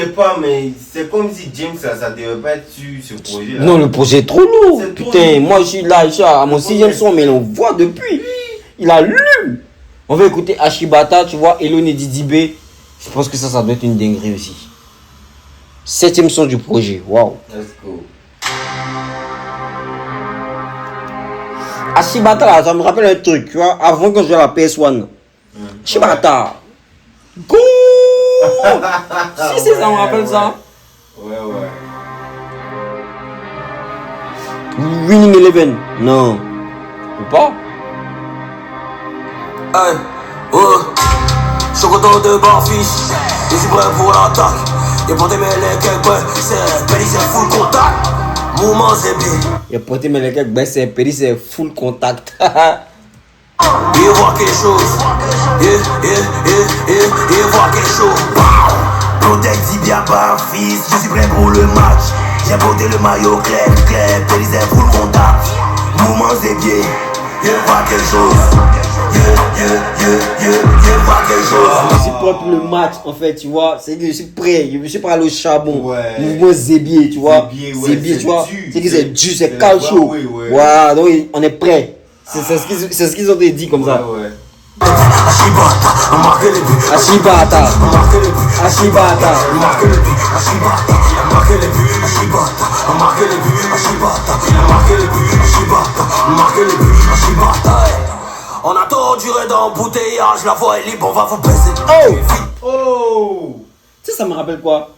pas, mais c'est comme si James, ça devait pas être sur ce projet-là. Non, le projet est trop lourd. C'est trop Putain, lourd. moi je suis là, à mon 6e son, mais on voit depuis. Il a lu. On va écouter Ashibata, tu vois, Elon et Didi B. Je pense que ça doit être une dinguerie aussi. 7e son du projet, waouh. Let's go. Ashibata là, ça me rappelle un truc, tu vois, avant que je joue à la PS1. Ashibata. Go. Si, ça me rappelle ça. Ouais. Winning Eleven. Non. Ou pas? Hey, oh, Chocoto de barfiche, je suis prêt pour l'attaque. J'ai porté mes legs, c'est Pélis, c'est full contact. Mouvement, c'est bien. Il a porté mes legs, c'est péri, c'est full contact. Il voit quelque chose. Il voit quelque chose. Protect bien barfiche, je suis prêt pour le match. J'ai porté le maillot clair, Pélis, c'est full contact. Mouvement, c'est bien. Il voit quelque chose. Je vois quelque chose. Je suis prêt pour le match, en fait, tu vois. C'est que je suis prêt à aller au charbon. Ouais. Mouvement Zébier, tu vois. Zébier, tu vois. dur, C'est que c'est dur, c'est c'est- calcio. ouais. Voilà, donc on est prêt. C'est ce qu'ils ont dit comme ça. Ouais. Ashibata, on marque les buts. Ashibata. On marque les buts. Ashibata. On marque les buts. Ashibata, on marque les buts. Ashibata, on marque les buts. Ashibata, on marque les buts. Ashibata, on marque les buts. Ashibata. On a trop duré dans l'embouteillage, la voie est libre, on va vous baiser. Oh! Tu sais, ça me rappelle quoi?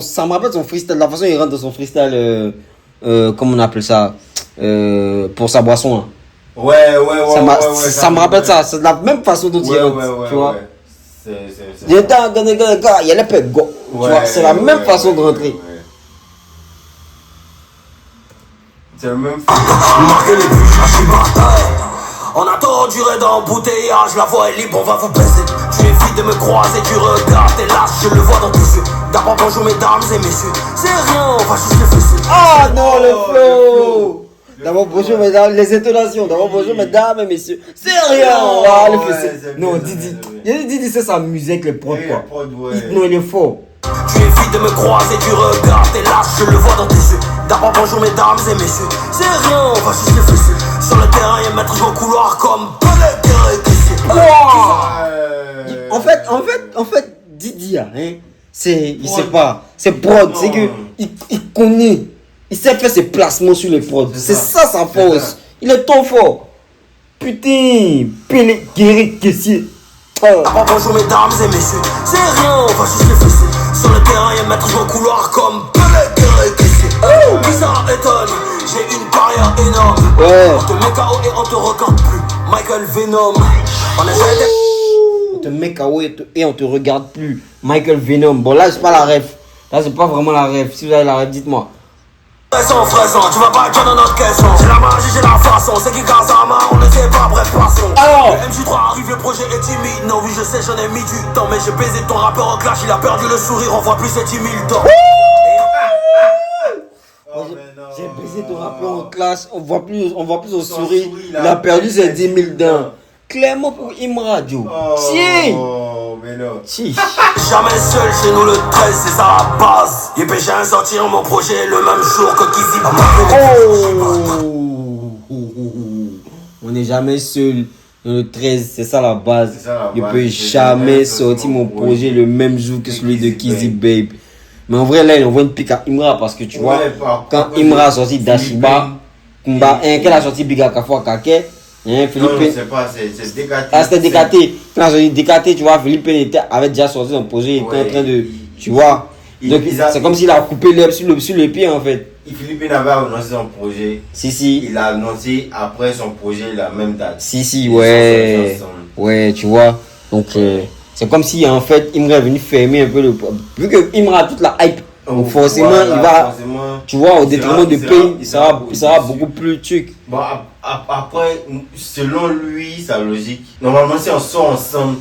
Ça me rappelle son freestyle, la façon il rentre dans son freestyle, comment on appelle ça? Pour sa boisson là. Ouais. Ça me rappelle ça, c'est la même façon dont il rentre, tu vois. C'est. Il y a les pets, tu vois, c'est la même façon de rentrer. Ouais. C'est le même. On marque les buts. Ashibata. On a trop duré dans l'embouteillage, la voie est libre, on va vous baiser. Tu évites de me croiser, tu regardes, t'es lâche, je le vois dans tes yeux. D'abord bonjour mesdames et messieurs, c'est rien, on va juste le fesser. Ah non, le flow! D'abord bonjour mesdames, les intonations. D'abord bonjour mesdames et messieurs. C'est rien, on va le fesser. Non, Didi, c'est sa musique, les prods quoi. Non, il est fort. Tu évites de me croiser, tu regardes, t'es lâche, je le vois dans tes yeux. D'abord bonjour mesdames et messieurs, c'est rien, on va juste le fesser. Sur le terrain, y'a maître joueur au couloir comme En fait, Didi, hein, il sait pas, c'est prod, c'est que il connaît, il sait faire ses placements sur les prods. C'est ça sa force. Il est trop fort. Putain, Pelé, Guéry, Kessier. D'abord bonjour mesdames et messieurs, c'est rien, on va juste le fesser. Sur le terrain, y'a maître joueur au couloir comme bizarre étonne, j'ai une carrière énorme. Ouais. On te met KO et on te regarde plus. Michael Venom. On te met KO et on te regarde plus. Michael Venom. Bon, là, c'est pas la ref. Là, c'est pas vraiment la ref. Si vous avez la ref, dites-moi. Fraison, tu vas pas être dans notre caisson. J'ai la magie, j'ai la façon. C'est qui garde sa main, on ne sait pas, bref, passons. Alors. Le MJ3 arrive, le projet est timide. Non, oui, je sais, j'en ai mis du temps. Mais j'ai baisé ton rappeur en clash, il a perdu le sourire, on voit plus ses 10 000 dents. J'ai baisé ton rappeur en son classe, on voit plus son Son souris. souris, Il a perdu ses 10 000 dents. Clairement pour Imra, Joe. Si! Oh, mais non. Si. Jamais seul chez nous le 13, c'est ça la base. J'ai péché à sortir mon projet le même jour que Kizzy. On n'est jamais seul. Le 13, c'est ça la base. C'est ça la Je base. peux C'est jamais jamais sortir mon projet le même jour que celui de Kizzy Babe. Mais en vrai, là, il envoie une pique à Imra parce que tu vois, quand Imra a sorti Dashiba, qu'elle a sorti Biga Kafwa Kake, Philippe. Non, c'est pas, c'est décaté. Ah, c'était décaté. Quand j'ai dit décaté, tu vois, Philippe avait déjà sorti son projet, il était en train de. Tu vois. Donc, c'est comme s'il a coupé l'herbe sur le pied en fait. Philippe avait annoncé son projet. Si. Il a annoncé après son projet la même date. Si, ouais. Ouais, tu vois. Donc, c'est comme si en fait, Imra est venu fermer un peu le. Vu que Imra a toute la hype, donc forcément, voilà, il va. forcément, Tu vois, au détriment de Pain, il ça va beaucoup plus truc. Bon, après, selon lui, sa logique, normalement, si on sort ensemble,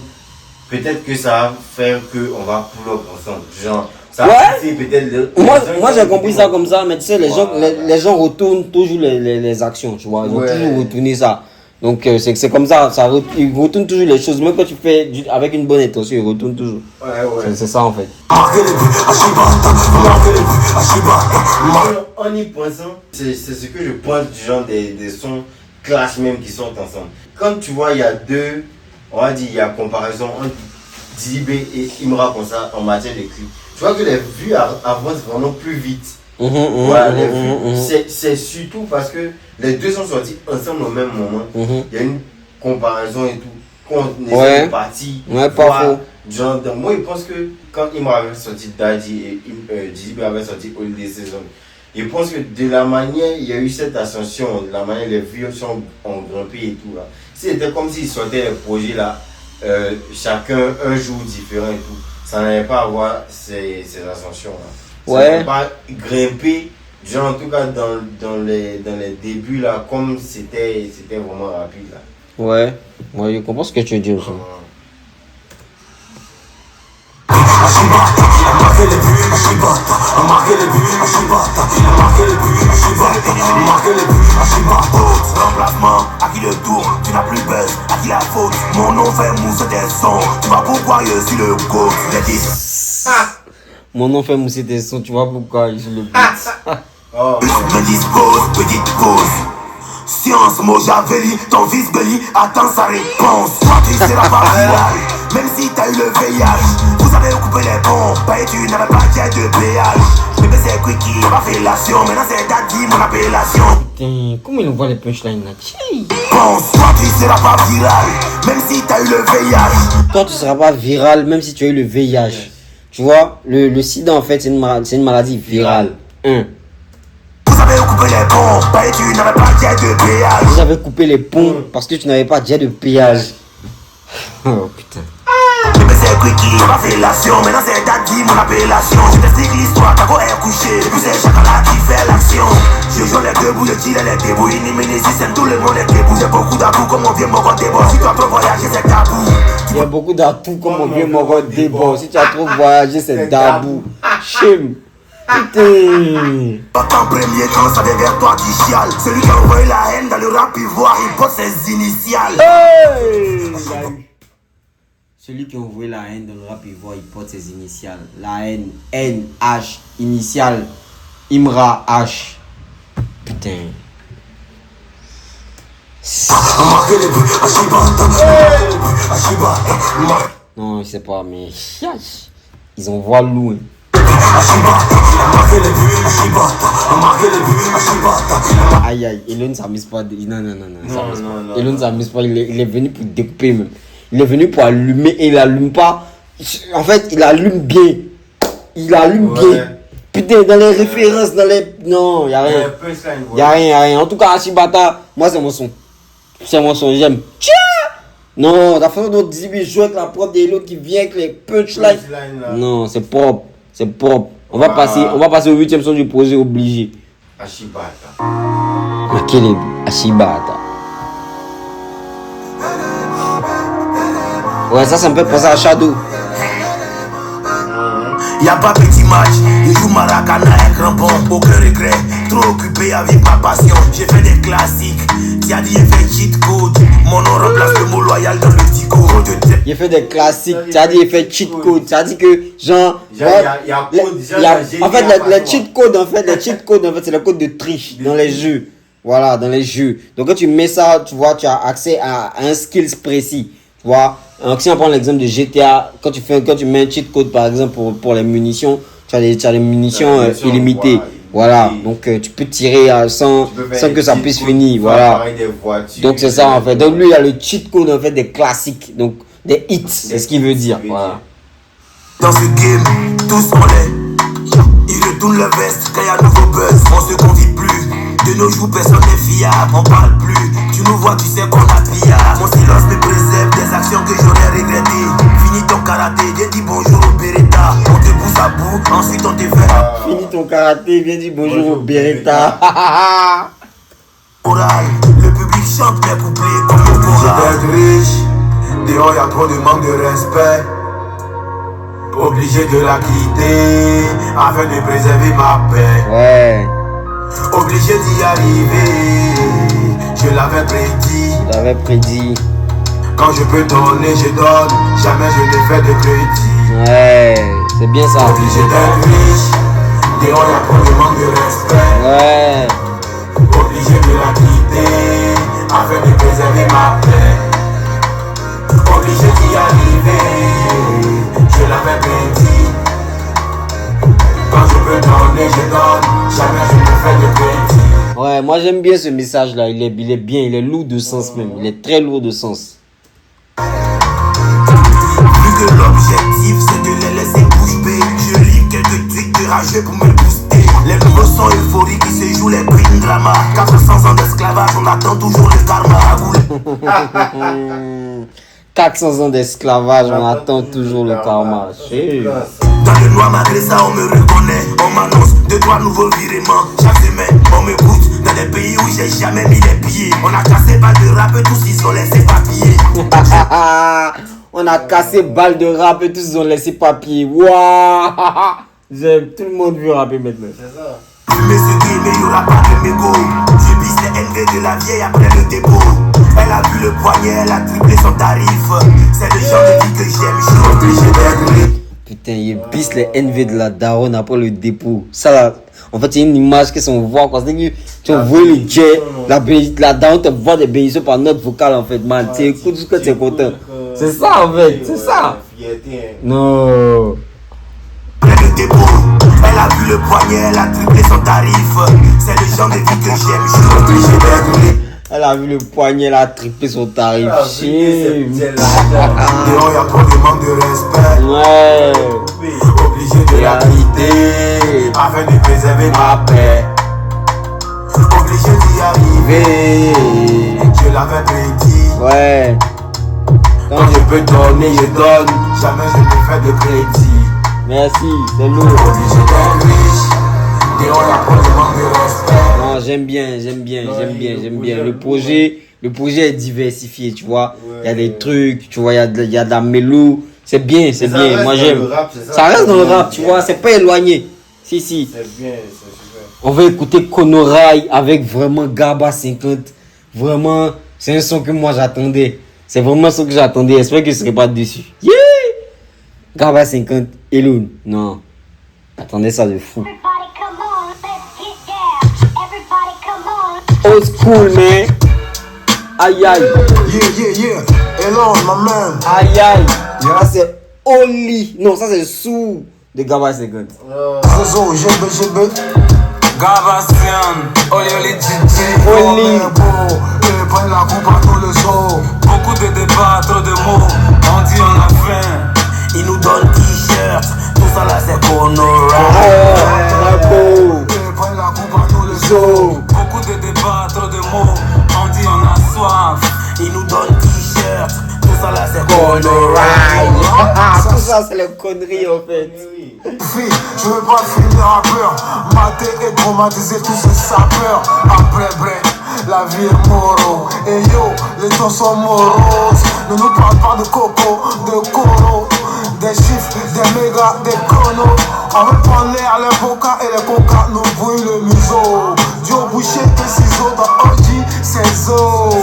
peut-être que ça va faire qu'on va pull up ensemble. Genre, ça va pousser peut-être Moi j'ai compris ça comme ça, mais tu sais, les gens retournent toujours les actions, tu vois. Ils vont toujours retourner ça. Donc c'est comme ça, ils retournent toujours les choses. Même quand tu fais avec une bonne intention, ils retournent toujours. Ouais. C'est ça en fait. En y pensant, c'est ce que je pense du genre des sons clash même qui sortent ensemble. Quand tu vois, il y a deux, on va dire, il y a comparaison entre Dizzy et Imra comme ça en matière de clip. Tu vois que les vues avancent vraiment plus vite. Voilà, les vues. C'est surtout parce que les deux sont sortis ensemble au même moment. Il y a une comparaison et tout. Quand on est parti, pas faux. Genre, donc, moi, je pense que quand Imra avait sorti Daddy et Dizzy avait sorti Holiday Season, je pense que de la manière, il y a eu cette ascension, de la manière les vues ont grimpé et tout là. C'était comme s'ils sortaient les projets là, chacun un jour différent et tout. Ça n'allait pas avoir ces ascensions là. Ça n'allait pas grimper, genre en tout cas dans les débuts là, comme c'était vraiment rapide là. Ouais, je comprends ce que tu veux dire aussi. Remplacement, à qui le tour, tu n'as plus buzz, à qui la faute, mon nom fait mousser tes sons, tu vas pourquoi je suis le go, les 10. Mon nom fait mousser tes sons, tu vois pourquoi je suis le beat. Me dispose, petite pause. Science, Mojavelli, ton fils Belly attend sa réponse. Toi tu seras pas viral, même si t'as eu le VIH. Vous avez coupé les ponts, et tu n'avais pas de péage. Bébé c'est Quickie, on va faire l'action, maintenant c'est Daddy mon appellation. Putain, comment ils envoient les punchlines là? Pense, toi tu seras pas viral, même si t'as eu le VIH. Toi tu seras pas viral même si tu as eu le VIH. Tu vois, le sida en fait c'est une maladie virale. Vous avez coupé les ponts, et tu n'avais pas de péage. Vous avez coupé les ponts parce que tu n'avais pas de péage. Oh putain. Bébé c'est Quickie, on va faire l'action, maintenant c'est Daddy mon appellation. Je t'explique l'histoire, ta go est couché, et puis c'est Chakala qui fait l'action. Je joue les deux bouts, je tire les débouts, Iniménésis, tout le monde est debout. J'ai beaucoup d'atouts comme on vient mon débat. Si tu as trop voyagé c'est tabou. Il y a beaucoup d'atouts comme on vient mon débat. Si tu as trop voyagé c'est tabou. Shame. Putain. Pas en premier quand ça vient vers toi qui chiale. Celui qui a envoyé la haine dans le rap ivoire, il porte ses initiales. Celui qui a envoyé la haine dans le rap ivoire, il porte ses initiales. La haine, N, H, initiale, Imra, H. Putain. Non, je sais pas, mais ils envoient loin. Aïe aïe, Elon ne s'amuse pas. Non. Elon ne s'amuse pas, il est venu pour découper même. Il est venu pour allumer et il allume pas. En fait, il allume bien. Bien. Putain, dans les références, dans les. Non, y a rien. Y a rien. En tout cas, Ashibata, moi c'est mon son. J'aime. Tiens! Non, la façon dont Dizzy joue avec la prof des l'autre qui vient avec les punchlines. Non, c'est propre. On va passer au 8e son du projet obligé. Ashibata. Makele Ashibata. Ouais, ça me fait penser à Shadow. Y'a pas petit match, il joue Maracana avec grand bon, aucun regret. trop occupé avec ma passion. J'ai fait des classiques. T'as dit, j'ai fait cheat code. Mon nom remplace le mot loyal dans le dico. Il fait des classiques. T'as dit, il fait cheat code. T'as dit que, genre. Il y a code, en fait, les cheat codes, en fait, c'est le code de triche dans les jeux. Voilà, dans les jeux. Donc, quand tu mets ça, tu vois, tu as accès à un skills précis. Tu vois. Donc, si on prend l'exemple de GTA, quand tu mets un cheat code, par exemple, pour les munitions, tu as des munitions illimitées. Voilà, donc tu peux tirer sans que ça puisse finir. Voilà. Donc c'est ça en fait. Donc lui il a le cheat code en fait des classiques, donc des hits, c'est ce qu'il veut dire. Voilà. Dans ce game, tous on l'est. Ils retournent le veste quand il y a nouveau buzz. On se confie plus. De nos jours, personne n'est fiable. On parle plus. Tu nous vois, tu sais qu'on a pillard. Mon silence me préserve des actions que j'aurais regrettées. Fini ton karaté, viens dire bonjour au Beretta. On te pousse à bout, ensuite on te fait. Fini ton karaté, viens dire bonjour au Beretta. Oral, le public chante mes couplets comme au choral. J'étais riche, dehors y'a trop de manque de respect. Obligé de la quitter afin de préserver ma paix. Ouais. Obligé d'y arriver, je l'avais prédit. Je l'avais prédit. Quand je peux donner, je donne. Jamais je ne fais de crédit. Ouais, c'est bien ça. Obligé d'être riche, dehors y'a trop de manque de respect. Ouais. Obligé de la quitter afin de préserver ma paix. Obligé d'y arriver, je l'avais prédit. Quand je peux donner, je donne. Jamais je ne fais de crédit. Ouais, moi j'aime bien ce message là. Il est bien, il est lourd de sens même. Il est très lourd de sens. Vu que l'objectif c'est de les laisser bouche bée, je lis quelques tweets de rageux pour me booster. Les nouveaux sons euphoriques qui se jouent les prix de drama. 400 ans d'esclavage, on attend toujours le karma. 400 ans d'esclavage, on attend toujours le karma. Dans le noir, malgré ça, on me reconnaît. On m'annonce 2-3 nouveaux virements. Chaque semaine, on me coûte dans des pays où j'ai jamais mis les pieds. On a cassé balle de rap et tous ils ont laissé papier. On a cassé balle de rap et tous ils ont laissé papier. Waouh. J'aime, tout le monde veut rapper maintenant. C'est ça. Mais ce qui mais y'aura pas de mégot. Je bise les NV de la vieille après le dépôt. Elle a vu le poignet, elle a triplé son tarif. C'est le genre de vie que j'aime, je suis obligé d'être. Putain, il bisse les NV de la daronne après le dépôt. Ça là, en fait, c'est une image que on voit. C'est que tu vois le jet, la daronne te voit des bénédictions par note vocale en fait, man. Tu écoutes jusqu'à tu es content. C'est ça en fait, c'est ça. Non. Après le dépôt, elle a vu le poignet, elle a triplé son tarif. C'est le genre de vie que j'aime, je suis obligé d'être. Elle a vu le poignet, elle a triplé son tarif. Dehors y'a trop de manque de respect. Ouais. Obligé de la quitter afin de préserver ma paix. Obligé d'y arriver, je l'avais prédit. Ouais. Quand je peux donner, je donne. Jamais je ne fais de crédit. Merci, c'est lourd. Obligé d'être riche, dehors y'a trop de manque de respect. Non, j'aime bien. Le projet est diversifié, tu vois. Il y a des trucs, tu vois, il y a de la mélo. C'est bien. Moi, j'aime. Ça reste dans le rap, tu vois, c'est pas éloigné. Si. C'est bien, c'est super. On va écouter Konorai avec vraiment Gaba 50. Vraiment, c'est un son que moi j'attendais. C'est vraiment ce que j'attendais. J'espère que je serai pas dessus. Yeah! Gaba 50, Elon. Non. Attendez ça de fou. Old school, man. Aïe. Yeah. Elon, my man. Aïe. Ça c'est Oli. Non, ça c'est Sou de Gaba 50. Zozo, GB. Gabastian, Oli Gigi. Oli. Et prennent la coupe à tout le show. Beaucoup de débats, trop de mots. On dit on a faim. Ils nous donnent t-shirt. Tout ça là c'est Konorai. Et prennent la coupe à tout le show. Beaucoup de débats, trop de mots. On dit on a soif. Ils nous donnent t-shirt. Tout ça là c'est Konorai. Tout ça c'est les conneries en fait. Fille, je veux pas finir rappeur. Maté et traumatisé tous ces sapeurs. Après break, la vie est moro. Et yo, les temps sont moroses. Ne nous parle pas de coco, de coro. Des chiffres, des mégas, des chronos. On veut prendre l'air, les coca et les coca nous brûlent le museau. les os.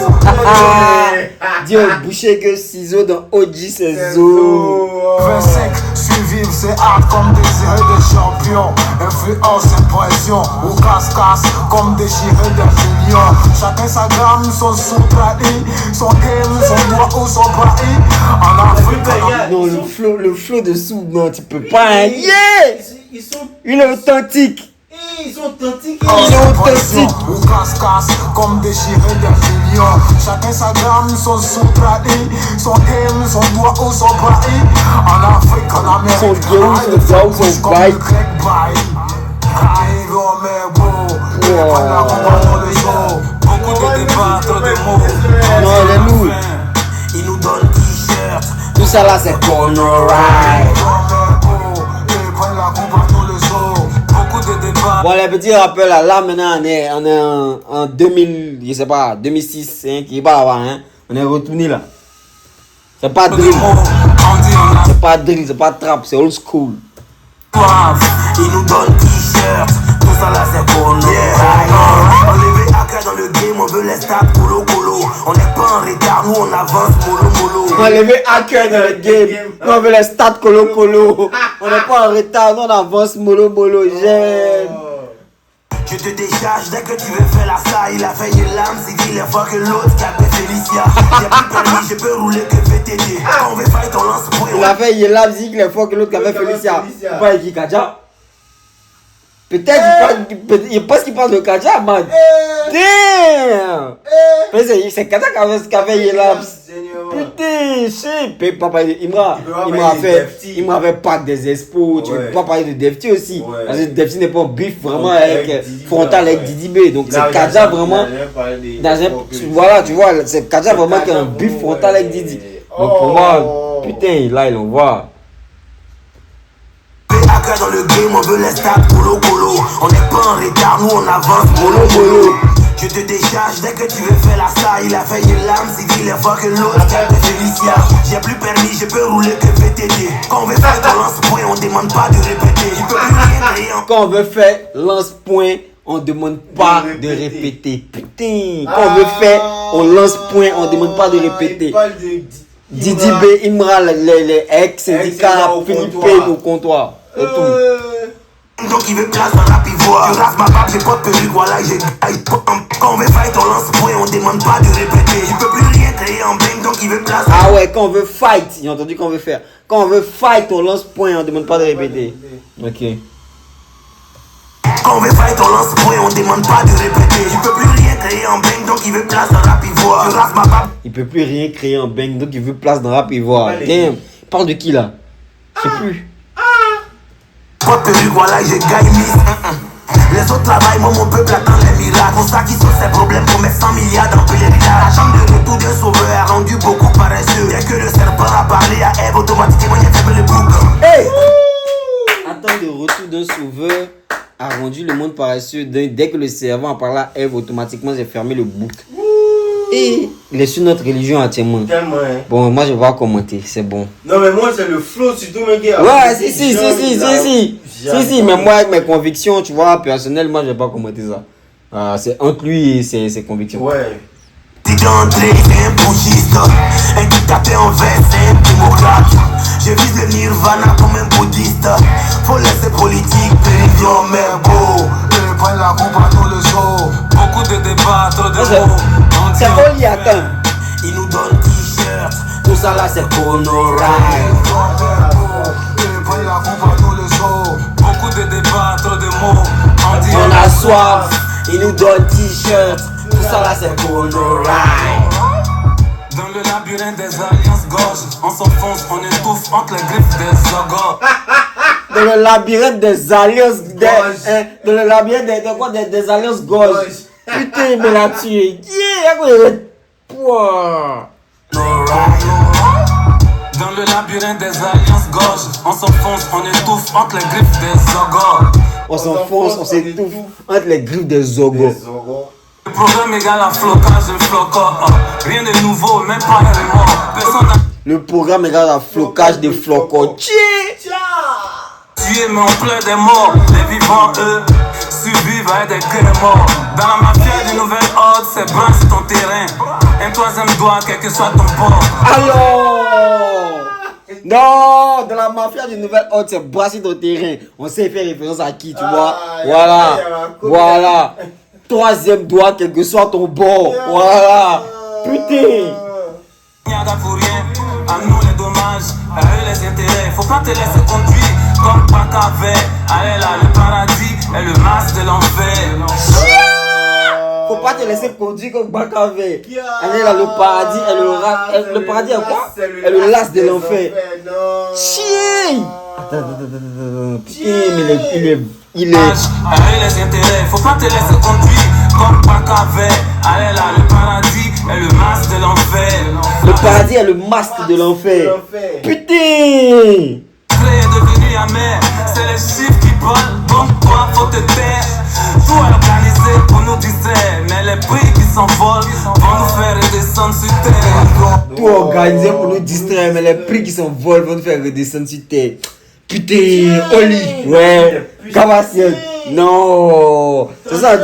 Dieu, boucher que ciseaux dans OG, c'est zo. 25, survivre c'est hard comme désirer des champions. Influence, impression, ou casse-casse comme déchirer des millions. Chacun sa gamme, son sous-trahi, son game, son bois ou son brahi. En Afrique, Non, le flow de sous, non, tu peux pas, hein. Yeah! Ils sont, Il est authentique. ils sont authentiques. Il est authentique. ou casse-casse comme déchirer des millions. Chacun sa gamme, son sous-trahi, son game, son bois ou son brahi. En Afrique, en Amérique, Son game, son bois ou son comme brahi. le grec brahi. Arrive au merbeau, Wow. la combat dans le jour. Beaucoup de débats, trop de mots. Non, les loups. Ils nous donnent t-shirt. Tout ça là, c'est corner ride. Bon, les petits rappels là, maintenant on est en 2000, je sais pas, 2006, hein, qui est pas là-bas, hein. On est retourné là. C'est pas drill, c'est pas drill, c'est pas trap, c'est old school. Ils nous donnent t-shirt. Tout ça là c'est pour nous. On levé à cœur dans le game, on veut les stats colo colo. On n'est pas en retard, nous on avance mollo mollo. On a levé hacker dans le game, nous on veut les stats colo colo. On n'est pas en retard, nous on avance mollo mollo, j'aime. Je te décharge dès que tu veux faire la saille. Il a fait une lame, c'est qu'il est fort que l'autre qui appelle Félicia. J'ai plus permis, je peux rouler que VTT. Quand on veut fight, on lance point. Il a fait Yelab, dit qu'il est fort que l'autre qui avait Félicia. Pas Eki Kaja. Peut-être il pense qu'il parle de Kaja, man. Damn! Mais c'est Kaja qui avait Yelab. Putain, c'est papa Imra avait pas des expos, tu peux pas parler de Defty aussi. Parce que Defty n'est pas bif vraiment avec frontal avec Didi B. Donc c'est Kaja vraiment dans un, voilà, tu vois, c'est Kaja vraiment qui a un bif frontal avec Didi. Donc pour moi, putain, là il en voit. Dans le game, on veut les stats colo colo. On n'est pas en retard, nous on avance mollo mollo. Je te décharge dès que tu veux faire la saille. Il a fait une lame, c'est qu'il est fort que l'autre qui appelle Félicia. J'ai plus permis, je peux rouler que VTT. Quand on veut faire ton lance-point, on demande pas de répéter. Il peut plus rien créer. Quand on veut faire lance-point, on demande pas de répéter. Putain, quand on veut faire, on lance-point, on demande pas de répéter. Didi B, Imra, les ex-syndicats, Philippe au comptoir. Et tout. Donc il veut place dans la pivoine. Je rase ma barbe, j'ai pas de perruque, voilà j'ai. Quand on veut fight, on lance point, on demande pas de répéter. Il peut plus rien créer en bang, donc il veut place. Ah ouais, quand on veut fight, j'ai entendu qu'on veut faire. Quand on veut fight, on lance point, on demande pas de répéter. Ok. Quand on veut fight, on lance point, on demande pas de répéter. Il peut plus rien créer en bang, donc il veut place dans la pivoine. Je rase ma barbe. Il peut plus rien créer en bang, donc il veut place dans rap ivoire. Damn, parle de qui là? Je sais plus. Pas de perruque, voilà j'ai gagné. Les autres travaillent, moi mon peuple attend les miracles. Pour ça qu'ils sont ces problèmes pour mettre 100 milliards dans pèlerinage. La chambre de retour d'un sauveur a rendu beaucoup paresseux. Dès que le serpent a parlé à Ève, automatiquement il a fermé le bouc. Hey! Attends, le retour d'un sauveur a rendu le monde paresseux. Dès que le servant a parlé à Ève, automatiquement j'ai fermé le bouc. Et il est sur notre religion entièrement. Tellement, hein. Bon, moi je vais pas commenter, c'est bon. Non, mais moi, c'est le flow, surtout, mes gars. Ouais, si, mais moi avec mes convictions, tu vois, personnellement, je vais pas commenter ça. C'est entre lui et ses convictions. Ouais. T'es d'entrée, c'est un bouchiste. Un dictateur en veste, c'est un démocrate. Je vise le nirvana comme un bouddhiste. Faut laisser politique, périllon, mais beau. Et prendre la coupe à tous les jours. Beaucoup de débats, trop de mots. C'est Oli, attends. Ils nous donnent t-shirt. Tout ça là, c'est pour nos ride. Et prendre la coupe à tous les jours. Beaucoup de débats, trop de mots. On a soif, ils nous donnent t-shirt. Tout ça là, c'est pour nos ride. Dans le labyrinthe des alliances gorges, on s'enfonce, on étouffe entre les griffes des ogres. Dans le labyrinthe des alliances dans le labyrinthe des alliances gorges. Putain, mais là tu es. Yeah, pouah. Dans le labyrinthe des alliances gorges, on s'enfonce, on étouffe entre les griffes des ogres. On s'enfonce, on s'étouffe entre les griffes des ogres. Le programme égale à flocage de flocons. Rien de nouveau, même pas un remords. Personne n'a Le programme égale à flocage de flocons. tué, mais on pleure des morts. Les vivants, eux, survivre avec des cœurs morts. Dans la mafia du nouvel ordre, c'est brun, c'est ton terrain. Un troisième doigt, quel que soit ton port. Alors non, dans la mafia du nouvel ordre, c'est brasser ton terrain. On sait faire référence à qui, tu vois. Voilà, voilà. Troisième doigt, quel que soit ton bord. Voilà. Putain. Y'a pour rien, à nous les dommages, à eux les intérêts. Faut pas te laisser conduire comme Bacavé. Allez là, le paradis est le masque de l'enfer. Faut pas te laisser conduire comme Bacavé. Allez là, le paradis est le paradis est quoi? Est le las de l'enfer. Chien. Attends. Putain, mais il est. À eux les intérêts, faut pas te laisser conduire comme Bacavé. Allez là, le paradis est le masque de l'enfer. Le paradis est le masque de l'enfer. Putain. Est devenu amer, c'est les chiffres qui parlent, donc toi faut te taire. Tout est organisé pour nous distraire, mais les prix qui s'envolent vont nous faire redescendre sur terre. Tout organisé pour nous distraire, mais les prix qui s'envolent vont nous faire redescendre sur terre. Putain, Oli, ouais, Kabassienne, non. C'est ça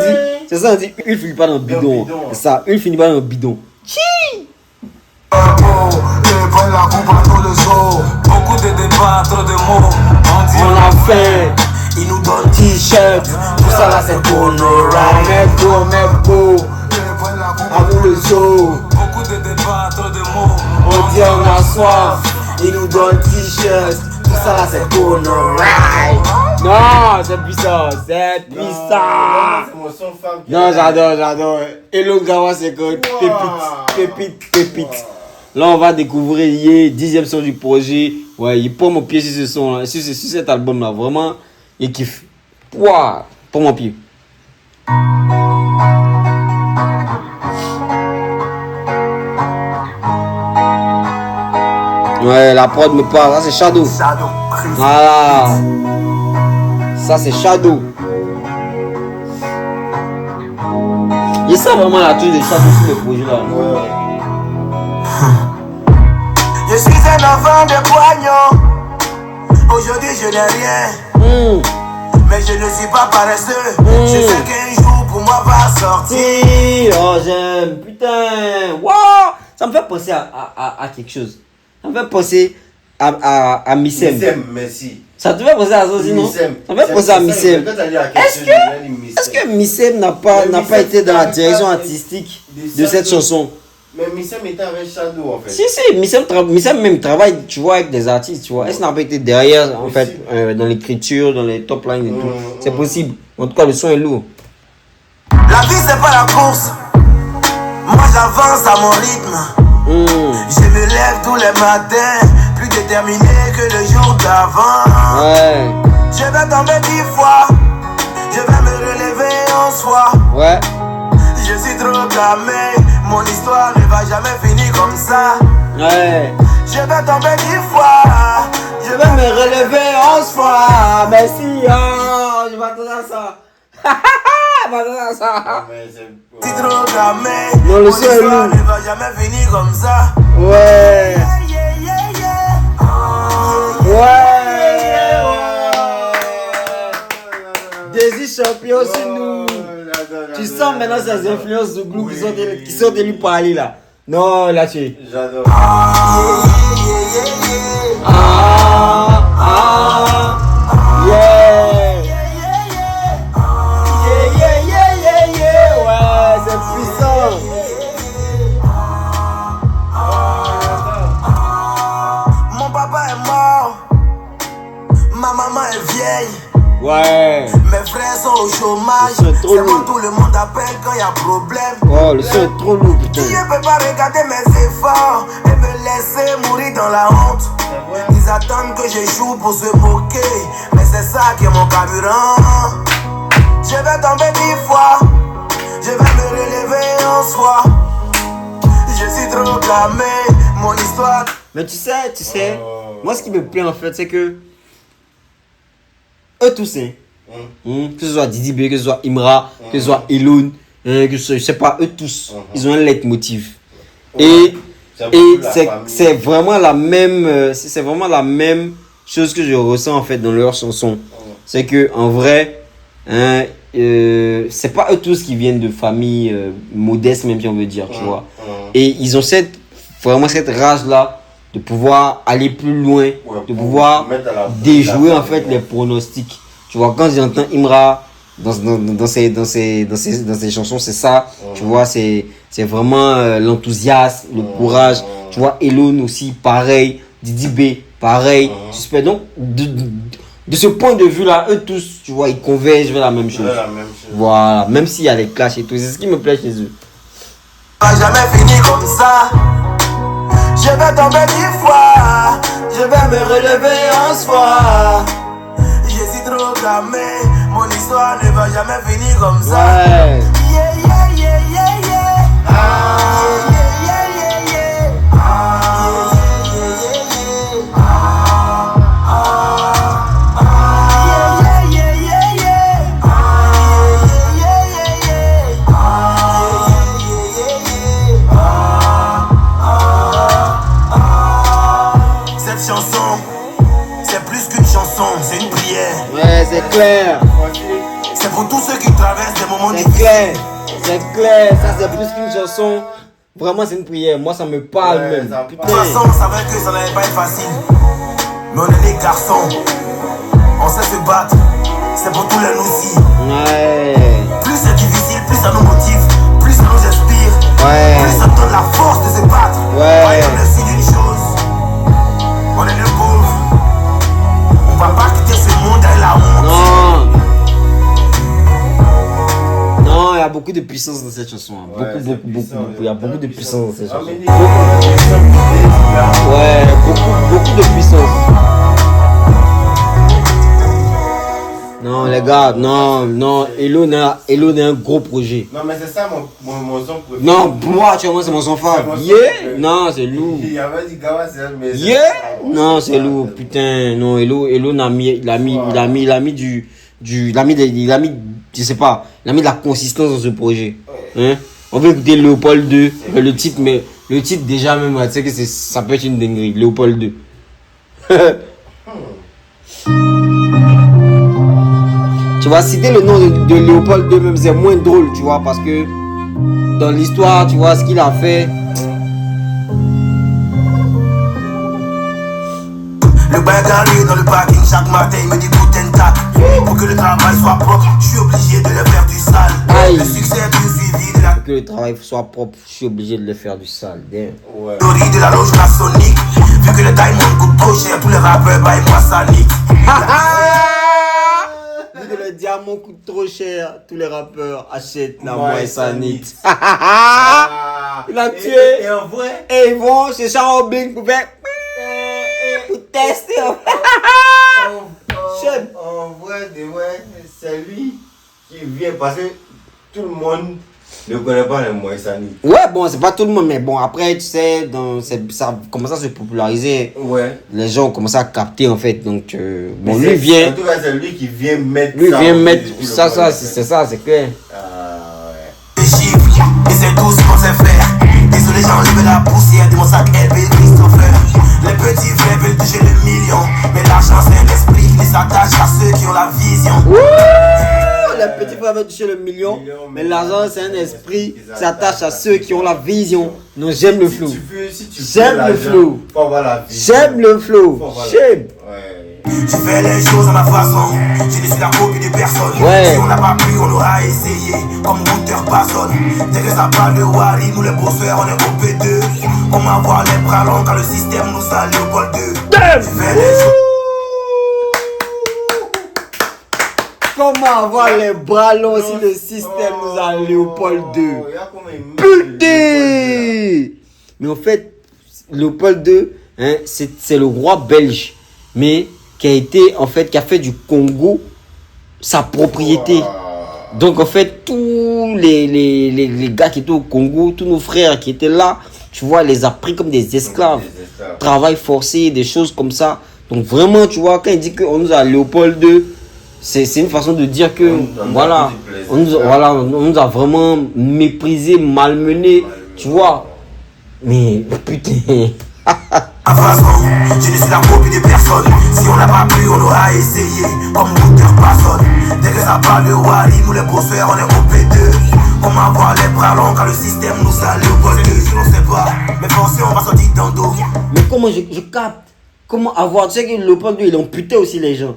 on dit, une finit pas dans le bidon. C'est ça, une finit pas dans le bidon. Prennent la coupe à tous les jours. Beaucoup de débats, trop de mots. On a fait, ils nous donnent t-shirt, tout ça là c'est pour nos rats. Mais beau, à vous le show. beaucoup de débats, trop de mots. On dit on a soif, ils nous donnent t-shirt, tout ça là c'est pour nos rats. Non, c'est puissant, c'est puissant. C'est mon son femme. Non, j'adore. Hello Gawa, c'est quoi? Pépite. Là, on va découvrir hier, 10e son du projet. Ouais, il prend mon pied sur ce son là, sur cet album là. Vraiment, il kiffe. Ouah, prends mon pied. Ouais, la prod me parle. Ça, c'est Shadow. Voilà. Ça, c'est Shadow. Et ça, vraiment, la touche de Shadow sur le projet là. Je suis un enfant de poignons. Aujourd'hui je n'ai rien. Mais je ne suis pas paresseux. Je sais qu'un jour pour moi va sortir. Oh j'aime. Putain. Wow. Ça me fait penser à quelque chose. Ça me fait penser à Missem. Merci. Ça te fait penser à ça aussi, non? Ça me fait penser à Missem. Est-ce que Missem n'a pas été dans la direction artistique de cette chanson? Mais Missem était avec Shadow en fait. Si, Missem même travaille, tu vois, avec des artistes, tu vois. Est-ce qu'il n'a pas été derrière, en fait, dans l'écriture, dans les top lines et tout? C'est possible. En tout cas, le son est lourd. La vie c'est pas la course. Moi j'avance à mon rythme. Je me lève tous les matins, plus déterminé que le jour d'avant. Ouais. Je vais tomber 10 fois, je vais me relever 11 fois. Ouais. Je suis trop clamé, mon histoire ne va jamais finir comme ça. Ouais. Je vais tomber 10 fois, Je vais me relever 11 fois. Merci. Oh, je m'attendais à ça. Je m'attendais à ça. je suis trop clamé, Non, le mon son est histoire lourd. ne va jamais finir comme ça. Ouais. Désir champion c'est nous. Tu sens maintenant ces influences de groupe qui sont de lui parler là. Non, là tu es. J'adore. Ouais, c'est puissant. Mon papa est mort, ma maman est vieille. Ouais. Mes frères sont au chômage. C'est trop C'est lourd. bon, tout le monde appelle quand y a problème. Oh, le son est trop lourd, putain. Dieu peut pas regarder mes efforts et me laisser mourir dans la honte. Ils attendent que j'échoue pour se moquer, mais c'est ça qui est mon carburant. Je vais tomber 10 fois, je vais me relever 11 fois. Je suis trop clamé, mon histoire. Mais tu sais, moi ce qui me plaît en fait, c'est que eux tous, hein, que ce soit Didi B, que ce soit Imra, que ce soit Elon, que ce soit, je sais pas, eux tous, ils ont un leitmotiv. Et c'est vraiment la même, c'est vraiment la même chose que je ressens en fait dans leurs chansons. C'est que en vrai, hein, c'est pas eux tous qui viennent de familles modestes, même si on veut dire, tu vois. Et ils ont vraiment cette rage-là de pouvoir aller plus loin, de pouvoir déjouer en fait les pronostics. Tu vois, quand j'entends Imra dans ses chansons, c'est ça, tu vois, c'est vraiment l'enthousiasme, le courage. Tu vois, Elon aussi, pareil, Didi B, pareil, Suspect. Donc, de ce point de vue-là, eux tous, tu vois, ils convergent vers la même chose. Voilà, même s'il y a les clashs et tout, c'est ce qui me plaît chez eux. Jamais fini comme ça. Je vais tomber 10 fois. Je vais me relever 11 fois. Je suis trop gamé. Mon histoire ne va jamais finir comme ça. Ouais. Yeah, yeah, yeah, yeah, yeah. Ah. Yeah, yeah, yeah, yeah. Ah. Yeah, yeah, yeah, yeah. Ah. Ah. Yeah, yeah, yeah, yeah. Ah. Yeah, yeah, yeah, yeah. Ah. Cette chanson, c'est plus qu'une chanson, c'est une prière. Ouais, c'est clair. C'est pour tous ceux qui traversent des moments C'est difficiles. clair. C'est clair. Ça, c'est plus qu'une chanson. Vraiment, c'est une prière. Moi, ça me parle même. De toute façon, on savait que ça n'allait pas être facile. Mais on est des garçons. On sait se battre. C'est pour tous les aussi. Ouais. Plus c'est difficile, plus ça nous motive. Plus ça nous inspire. Ouais. Plus ça nous donne la force de se battre. Ouais. Voyons le signe d'une chose. On est des pauvres. On va pas quitter ce monde avec la honte. Non. Non, il y a beaucoup de puissance dans cette chanson. Hein. Beaucoup. Il y a beaucoup de puissance dans cette chanson. Ouais, beaucoup de puissance. Non, les gars, non. Elon est un gros projet. Non, mais c'est ça mon son préféré. Non, pour moi, tu vois, c'est mon son phare. Yeah! Non, c'est lourd. Il y avait dit Gawa, c'est mais. Yeah! Non, c'est lourd, putain. Non, Elon a mis, il a mis je sais pas, il a mis de la consistance dans ce projet. Hein? On veut écouter Léopold 2, le titre déjà même, tu sais que ça peut être une dinguerie, Léopold 2. Tu vois, citer le nom de Léopold 2 même, c'est moins drôle, tu vois, parce que dans l'histoire, tu vois, ce qu'il a fait. Le bagarre dans le parking chaque matin, il me dit guten tag. Pour que le travail soit propre, je suis obligé de le faire du sale. Aïe. Le succès est plus suivi de la Pour que le travail soit propre, je suis obligé de le faire du sale. Damn. Ouais. théorie de la loge maçonnique. Vu que le diamond coûte trop cher, tous les rappeurs baillent moi ça nique. Vu que le diamant coûte trop cher, tous les rappeurs achètent la Ouais, moelle ça sanite. Ah. Il a tué. Et en vrai, Et ils vont chez Charles Bing pour faire. Pour tester. Chef. en vrai, c'est lui qui vient parce que tout le monde ne connaît pas les Moïsani. Ouais, bon, c'est pas tout le monde, mais bon, après, tu sais, ça commence à se populariser. Ouais. Les gens ont commencé à capter, en fait. Donc, bon, Mais lui vient. En tout cas, c'est lui qui vient mettre Lui ça. vient au mettre dessus du ça, problème. c'est ça, c'est clair. Ah ouais. Des chiffres, et c'est tout ce qu'on sait faire. Désolé, j'ai enlevé la poussière de mon sac LB Christopher. Les petits frères veulent toucher le million, mais l'argent c'est un esprit qui s'attache à ceux qui ont la vision. Les petits frères veulent toucher le million, mais l'argent c'est un esprit qui s'attache à ceux qui ont la vision. Non, j'aime le flow. J'aime le flow. J'aime le flow. J'aime. Ouais. Je fais les choses à ma façon, je ne suis la copie de personne. Ouais. Si on n'a pas pu, on aura essayé, comme Router Passon. Dès que ça parle de Wari, nous les bosseurs, on est au P2. Comment avoir les bras longs quand le système nous a Léopold 2. Je fais les choses. Comment avoir les bras longs si le système nous a Léopold 2? Regarde comment il met Putain! Mais en fait, Léopold II, hein, c'est le roi belge, mais qui a fait du Congo sa propriété. Donc en fait, tous les gars qui étaient au Congo, tous nos frères qui étaient là, tu vois, les a pris comme des esclaves. Travail forcé, des choses comme ça. Donc vraiment, tu vois, quand il dit qu'on nous a Léopold II, c'est une façon de dire que, voilà, on nous a vraiment méprisé, malmené, tu vois. Mais putain. À façon, je ne suis la copie de personne. Si on n'a pas pu, on aura essayé. Comme Luther personne. Dès que ça parle de Wally, nous les bosseurs, on est au P2. Comment avoir les bras longs quand le système nous a léopoldé? Je ne sais pas, mais pensez, on va sortir dans le dos. Mais comment je capte? Comment avoir, tu sais que Léopold, lui, il amputait aussi les gens.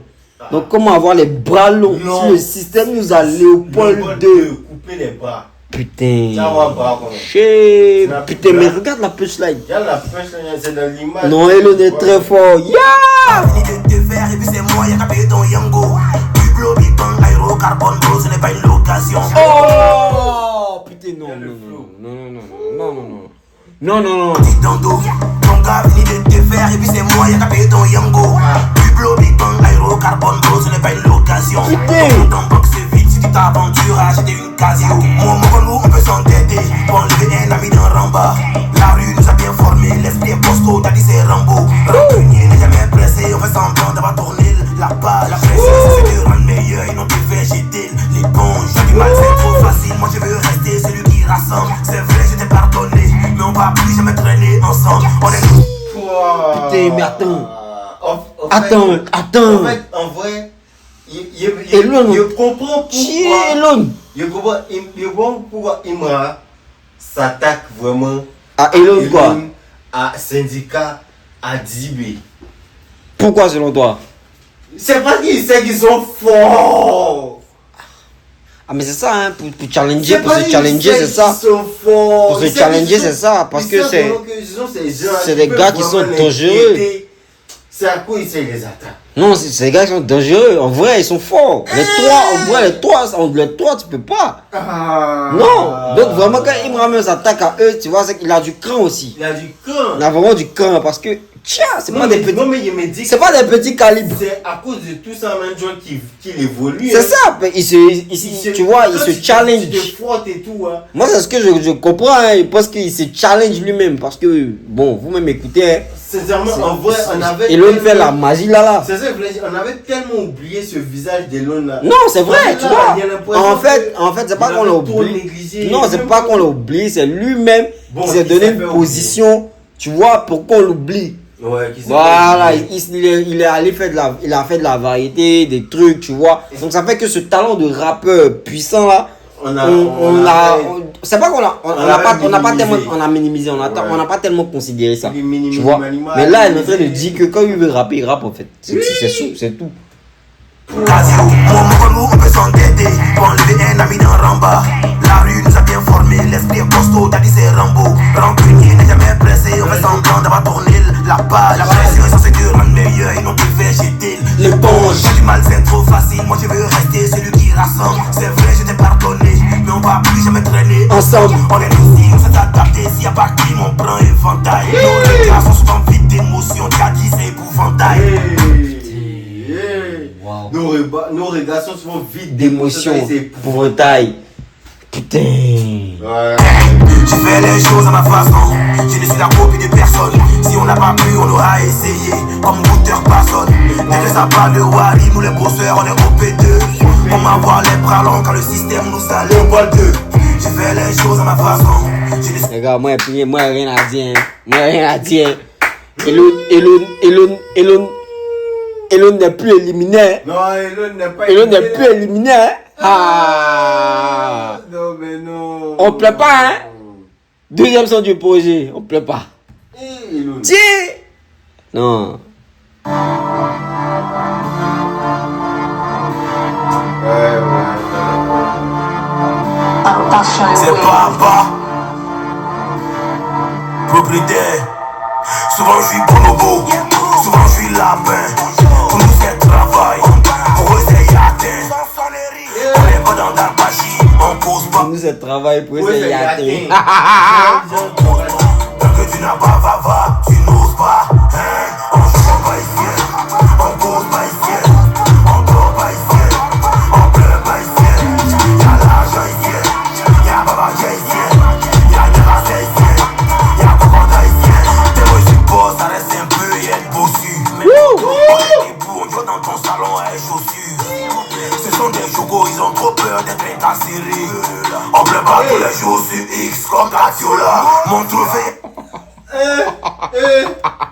Donc comment avoir les bras longs si le système nous a Léopold II? Couper les bras. Putain. Ça va bras comme Putain, mais regarde la punchline. Regarde la punchline, c'est dans l'image. Non, Elon est très fort. Yeah! L'idée de faire et puis c'est moi, y'a qu'à payer ton yango. Hublot, Big Bang, Aéro, Carbone, bro, ce n'est pas une location. Oh! Putain, non. Dans le dos, ton gars l'idée de faire et puis c'est moi, y'a qu'à payer ton yango. Hublot, Big Bang, Aéro, Carbone, bro, ce n'est pas une location. Ton box c'est vite si tu t'aventures à acheter une Casio. Mon nous on peut s'entêter pour enlever un ami dans Ramba. La rue nous a bien formés, l'esprit est posto, t'as dit c'est Rambo. Rancunier n'est jamais pressé, on fait semblant d'avoir tourné la balle. La pression c'est de rendre meilleur, ils n'ont pas fait jeter les bons. J'ai du mal, c'est trop facile, moi je veux rester celui qui rassemble. C'est vrai, je t'ai pardonné, mais on va plus jamais traîner ensemble. On est tous. Putain, mais attends. En Attends. fait, en vrai, Elon. je comprends pourquoi. Elon. Je comprends pourquoi Imra s'attaque vraiment Ah, Elon quoi? à syndicat, à Dibé. Pourquoi selon toi? C'est parce qu'il sait qu'ils sont forts. Ah, mais c'est ça, hein, pour challenger, pour parce se qu'il challenger, sait c'est ça. qu'ils sont forts. Pour se Il sait challenger, qu'ils c'est sont- ça, parce il que sait c'est des gars qui sont dangereux. C'est à quoi il sait les attaques. Non, c'est des gars qui sont dangereux. En vrai, ils sont forts. Les trois, tu peux pas. Non. Donc vraiment, quand Imran s'attaque à eux, tu vois, c'est qu'il a du cran aussi. Il a du camp. Il a vraiment du cran parce que, tiens, c'est pas des petits. Non, mais il me dit C'est pas des petits calibres. c'est à cause de tout ça, même John, qu'il évolue. C'est ça. Mais tu vois, il se challenge. Il se frotte et tout. Hein. Moi, c'est ce que je comprends. Hein. Il pense qu'il se challenge lui-même parce que, bon, vous-même écoutez. Hein. Sincèrement, en vrai, on avait. Elon fait la magie là. C'est ça, je voulais dire, on avait tellement oublié ce visage d'Elon là. Non, c'est vrai, tu vois. Il y a l'impression En fait, c'est pas qu'on l'a oublié. Non, c'est pas qu'on l'a oublié, c'est lui-même qui s'est donné une position, tu vois, pour qu'on l'oublie. Ouais, qui s'est Voilà, fait il est allé faire il a fait de la variété, des trucs, tu vois. Donc ça fait que ce talent de rappeur puissant là, c'est pas qu'on n'a pas tellement, on a minimisé, on n'a pas tellement considéré ça, tu vois. Mais là, elle est en train de dire que quand il veut rapper, il rappe en fait. C'est tout. Casio, nous on peut s'entêter pour enlever un ami dans Ramba. La rue nous a bien formés, l'esprit est costaud, t'as dit c'est Rambo. Rancunier n'est jamais pressé, on fait semblant d'avoir tourné la balle. La pression est censée te rendre meilleur, ils n'ont pas fait jeter l'éponge. J'ai du mal, c'est trop facile, moi je veux rester celui qui rassemble. C'est vrai, je t'ai pardonné, mais on va plus jamais traîner ensemble. On est ici, on s'est adapté, s'il y a pas qui on prend éventail. Nos regards sont souvent vides d'émotions, t'as dit c'est épouvantail. Wow. Nos regards sont souvent vides D'émotion, épouvantail. Putain. Ouais. Je fais les choses à ma façon, je ne suis la copie de personne. Si on n'a pas pu, on aura essayé. Comme Luther personne. Dès que ça parle de Wally, nous les bosseurs, on est au P2. Comment avoir les bras longs quand le système nous a léopoldé. Je fais les choses à ma façon. Les gars, moi, rien à dire. Hein. Moi, rien à dire. Elon n'est plus éliminé. Non, Elon n'est pas Elon n'est plus éliminé. Hein. Ah. Non, mais non. On plaît pas, hein. Deuxième son du projet, on plaît pas. Elon. Tiens. Non. C'est papa, propriétaire. Souvent je suis bonobo, souvent je suis lapin. Pour nous c'est travail, pour eux c'est yatin. On est pas dans la magie, on cause pas. Nous, c'est travail pour essayer yater. Tant que tu n'as pas vava, tu n'oses pas. Hein? On joue pas ici, on cause pas ici, on dort pas ici, on pleure pas ici. Y'a l'argent ici, y'a baba ici, y'a des races ici, y'a commanda ici. T'es moi je suis boss, ça reste un peu et être bossu. Mais on est debout, on joue dans ton salon à chaussures. Ce sont des jogos, ils ont trop peur d'être incarcérés. On pleure pas tous les jours sur X comme Catiola. Mon trophée.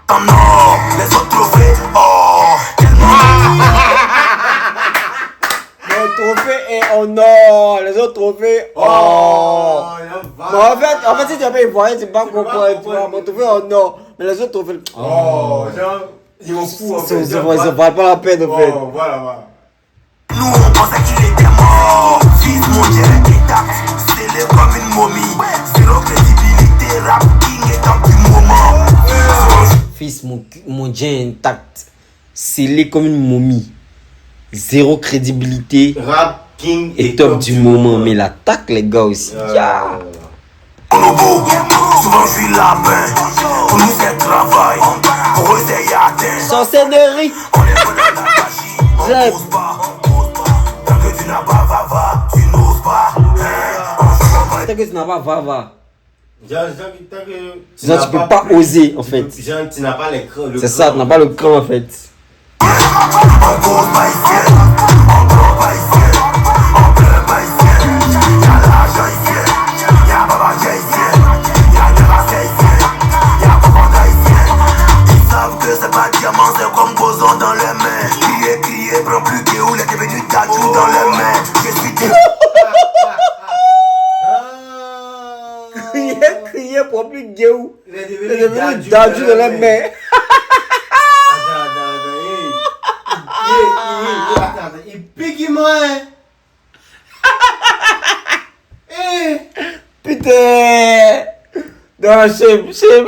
Comme mort. Les autres trophées, oh. Le trophée est en or, les autres trophées, oh. Bon, en fait, si tu n'as pas ivoirien, tu ne peux pas comprendre, tu vois. Mon trophée est en or, mais les autres trophées, Oh, genre, ils vont fous en fait. ça ne valent pas la peine, en fait. Oh, voilà. Nous on pensait qu'il était mort. Fils mon Dieu intact, scellé comme une momie. Zéro crédibilité, rap king étant du moment. Fils, mon Dieu intact, scellé comme une momie. Zéro crédibilité Rap king et top du moment. Mais l'attaque, les gars aussi. Yeah. Bonobo, souvent je suis lapin. Pour nous c'est travail, pour eux c'est yatin. Sorcellerie. On est bon dans la machine, on pose pas. Tant que tu n'as pas va, tu n'oses pas. Tant que tu n'as pas va. Genre, Tu peux pas oser, en fait. Genre, tu n'as pas les crans. C'est ça, tu n'as pas le cran, en fait. On cause pas ici, on dort pas ici, on pleure pas ici. Y'a l'argent ici, y'a Baba ici, y'a Devasté ici, y'a Commanda ici. Ils savent que c'est pas diamant, c'est comme boson dans les mains. Crier, prends plus que où les devenu tatou dans les mains. Je suis des... Crier pour plus guéou. Il est devenu dadju dans les mains. Attends, il pique moi. Putain. Non, shame.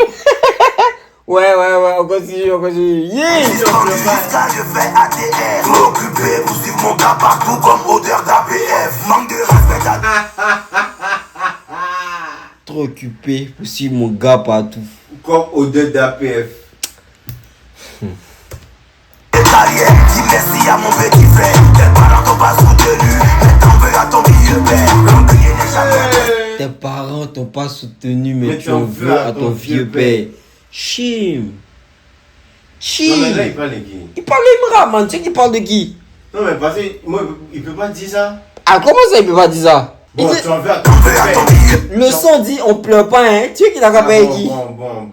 Ouais, on continue. Yeah. Jusqu'à je fais ATR. Trop occupé pour suivre mon gars partout comme odeur d'APF. Manque de respect Trop occupé pour suivre mon gars partout. Comme odeur d'APF. carrière. Dis merci à mon petit frère. Tes parents t'ont pas soutenu, mais t'en veux à ton vieux père. L'orgueil n'est jamais. Tes parents t'ont pas soutenu, mais tu en veux à ton vieux père. Chim. Non, mais là, il parle de qui? Il parle de Imra, man. Tu sais qu'il parle de qui? Non, mais parce que moi, il peut pas dire ça. Ah, comment ça, il peut pas dire ça? Bon, dit... tu en veux à ton père. Le son dit on pleure pas, hein. Tu sais qu'il a qu'à payer qui? Bon.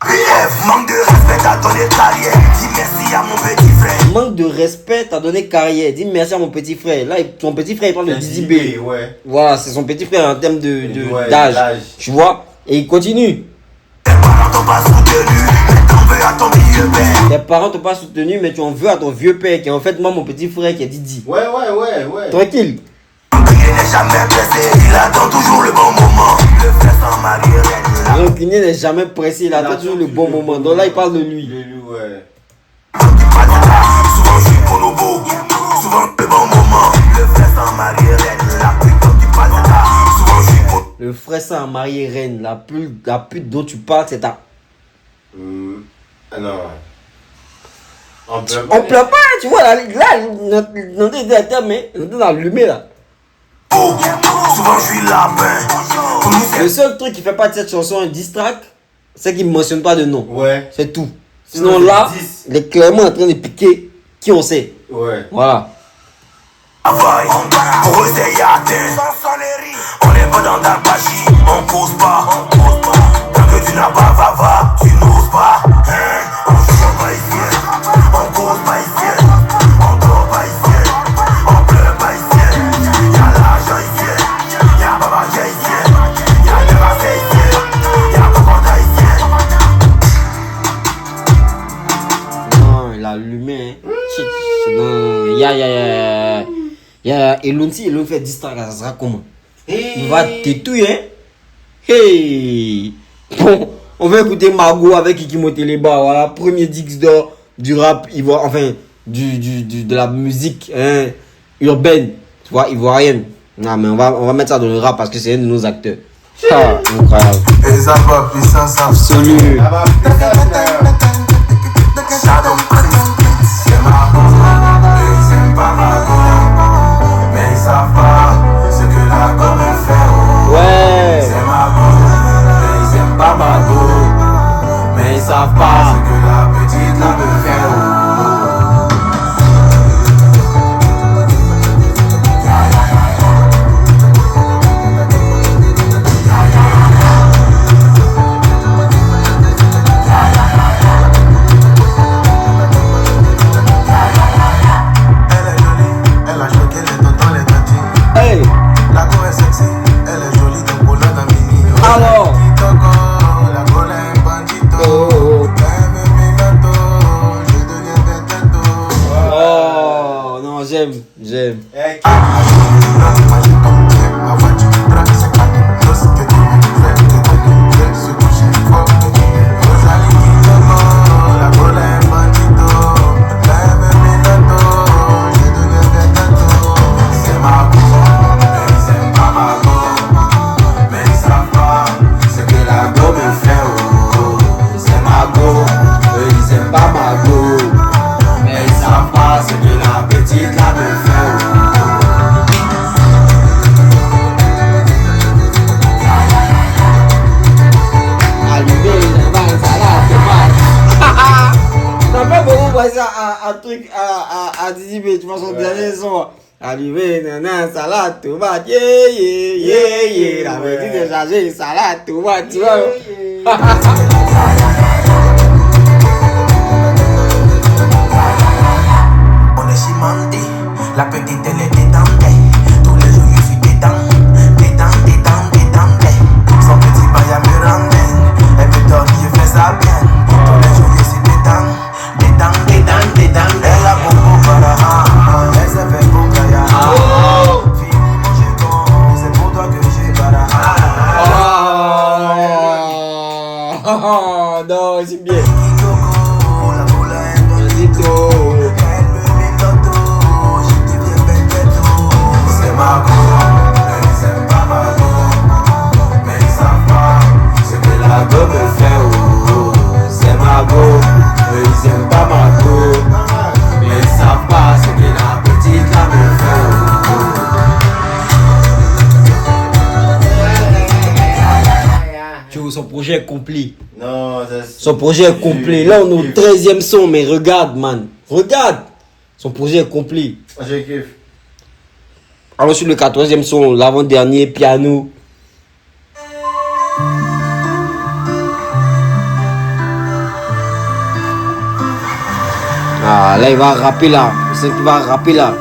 PF, manque de respect, t'as donné carrière. Dis merci à mon petit frère. Manque de respect, t'as donné carrière. Dis merci à mon petit frère. Là, ton petit frère, il parle de Dizzy B. Ouais. Voilà, c'est son petit frère en termes Ouais, d'âge. l'âge. Tu vois? Et il continue. Tes parents t'ont pas soutenu, mais t'en veux à ton vieux père. Tes parents t'ont pas soutenu, mais tu en veux à ton vieux père, qui est en fait moi, mon petit frère, qui est Didi. Ouais. Tranquille. L'orgueil n'est jamais pressé, il attend toujours le bon moment. Le frère sans marionnette. Rancunier n'est jamais pressé, il attend toujours le bon moment. Donc là, il parle de lui. Ouais. Souvent je suis bonobo, souvent le bon moment. Le frère sans marionnette, la pute dont tu parles c'est ta. Souvent je suis bonobo. Le frère sans marié reine, la pute dont tu parles, c'est ta. Non. On pleure pas, tu vois, là, notre directeur, mais on est dans l'allumé là. Souvent je suis lapin. Le seul truc qui fait pas de cette chanson un diss track, c'est qu'il ne mentionne pas de nom. Ouais. C'est tout. Sinon c'est là, 10. il est clairement en train de piquer qui on sait. Ouais. Voilà. Travail, pour eux c'est yatin. On est pas dans ta magie, on cause pas. Tant que tu n'as pas va, tu n'oses pas. On joue pas ici, on cause pas ici. On dort pas ici, on pleure pas ici. Y'a l'argent ici, y'a Baba ici. Y'a Devasté ici, y'a Commanda ici. Non, il a allumé. Hein. Non, Elon, si Elon fait 10 tracks, ça sera comment? Il va détruire, hein? Hey! Bon, on va écouter Margot avec Kikimo Téléba. Voilà, premier disque d'or du rap, enfin, de la musique hein, urbaine, tu vois, ivoirienne. Non, mais on va mettre ça dans le rap parce que c'est un de nos acteurs. Ah, incroyable. Et ça va, puissance Absolue. Shadow Prince, c'est ma go, ils aiment pas ma go, mais ils savent pas ce que la go me fait. Oh. Ouais. C'est ma go, ils aiment pas ma go, mais ils savent pas ce que la petite là me fait. Oh. envoie ça à truc à Dizzy B, tu vois son dernier son. Arrivé, nana, salade, tomate, yeah, yeah, yeah, yeah. La musique est chargée, salade, tomate, tu vois. On est chimanté, la petite elle est détendée. Tous les jours je suis détendée. Son petit bail à me ramène. Elle me donne, je fais ça bien. Tous les jours je suis détendée. Elle a beaucoup para, elle s'est fait pour Gaïa. Fille, je compte, c'est pour toi que j'ai para. Oh, non, c'est bien. La boule est dans le dos. Elle me met dans le dos. Je deviens bête. C'est ma go, mais ils aiment pas ma go. Mais ils savent pas ce que la go me fait. C'est ma go, mais ils aiment pas ma go. Mais ils savent pas ce que la petite là me fait. Son projet est complet. Non, ça Son projet est complet. Là, on est au 13e son, mais regarde, man. Regarde. Son projet est complet. Je kiffe. Alors, sur le 14e son, l'avant-dernier, piano. Ah, là, il va rapper là. C'est qu'il va rapper là.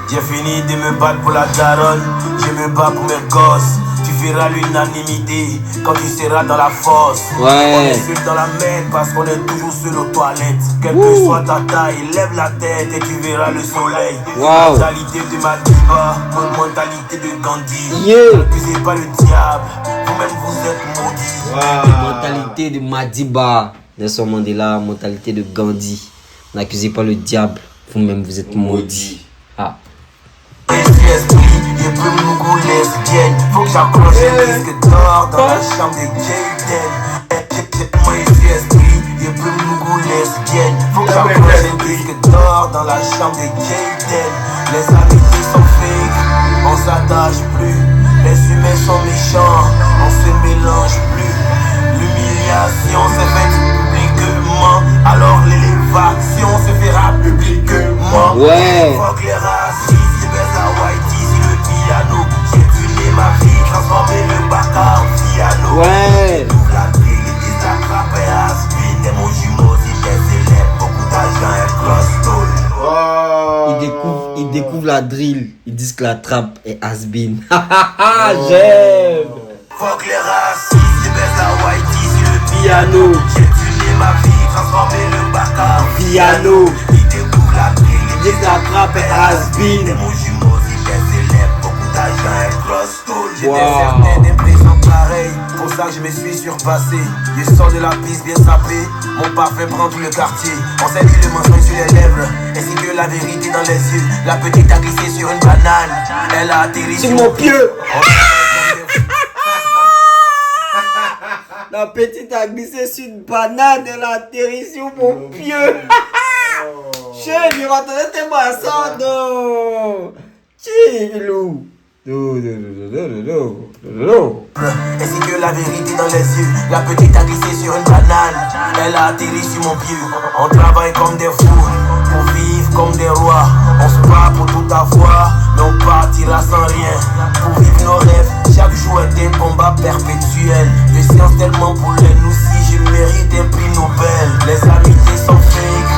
J'ai fini de me battre pour la daronne, je me bats pour mes gosses. Tu verras l'unanimité quand tu seras dans la fosse. Ouais. On est seul dans la merde parce qu'on est toujours seul aux toilettes. Quelle que soit ta taille, lève la tête et tu verras le soleil. Wow. Mentalité de Madiba, bonne mentalité de Gandhi. Yeah. N'accusez pas le diable, vous-même vous êtes maudits. Mentalité de Madiba. Nelson Mandela, mentalité de Gandhi. N'accusez pas le diable, vous-même vous êtes maudits. Ah. Esprit, je peux me rouler lesbienne. Faut que j'accroche un disque d'or dans la chambre de Jayden. Moi je suis esprit, je peux me rouler lesbienne. Faut que j'accroche un disque d'or dans la chambre de Jayden. Les amitiés sont fake, on s'attache plus. Les humains sont méchants, on se mélange plus. L'humiliation s'est faite publiquement, alors l'élévation se fera publiquement. Ouais. Fuck les racistes. La whitey sur le piano. J'ai tué ma vie, transformé le bac en piano. Ouais. J'ouvre la grille, ils disent la trappe est has-been. Et mon jumeau, si t'es célèbre, beaucoup d'argent et cross-toll. Il découvre la drill. Ils disent que la trappe est has-been. J'aime. Fuck les racistes, ils baissent la whitey sur le piano. J'ai tué ma vie, transformé le bac en piano. Ils découvrent la grille. Dis que la trappe est has-been. Et mon jumeau, si t'es célèbre, beaucoup d'argent et cross-toll. J'étais Wow. certain d'impression pareille, pour ça que je me suis surpassé. Je sors de la piste bien sapé, mon parfum prend tout le quartier. On s'est dit le mensonge sur les lèvres, ainsi que la vérité dans les yeux. La petite a glissé sur une banane, elle a atterri sur mon pieu. La petite a glissé sur une banane, elle a atterri sur mon pieu. Chérie, je m'attendais tellement à ça, non. Chilou. Ainsi que la vérité dans les yeux. La petite a glissé sur une banane, elle a atterri sur mon pied. On travaille comme des fous, pour vivre comme des rois. On se bat pour tout avoir, mais on partira sans rien. Pour vivre nos rêves, chaque jour est un combat perpétuel. De science tellement pour les nous si je mérite un prix Nobel. Les amitiés sont fake,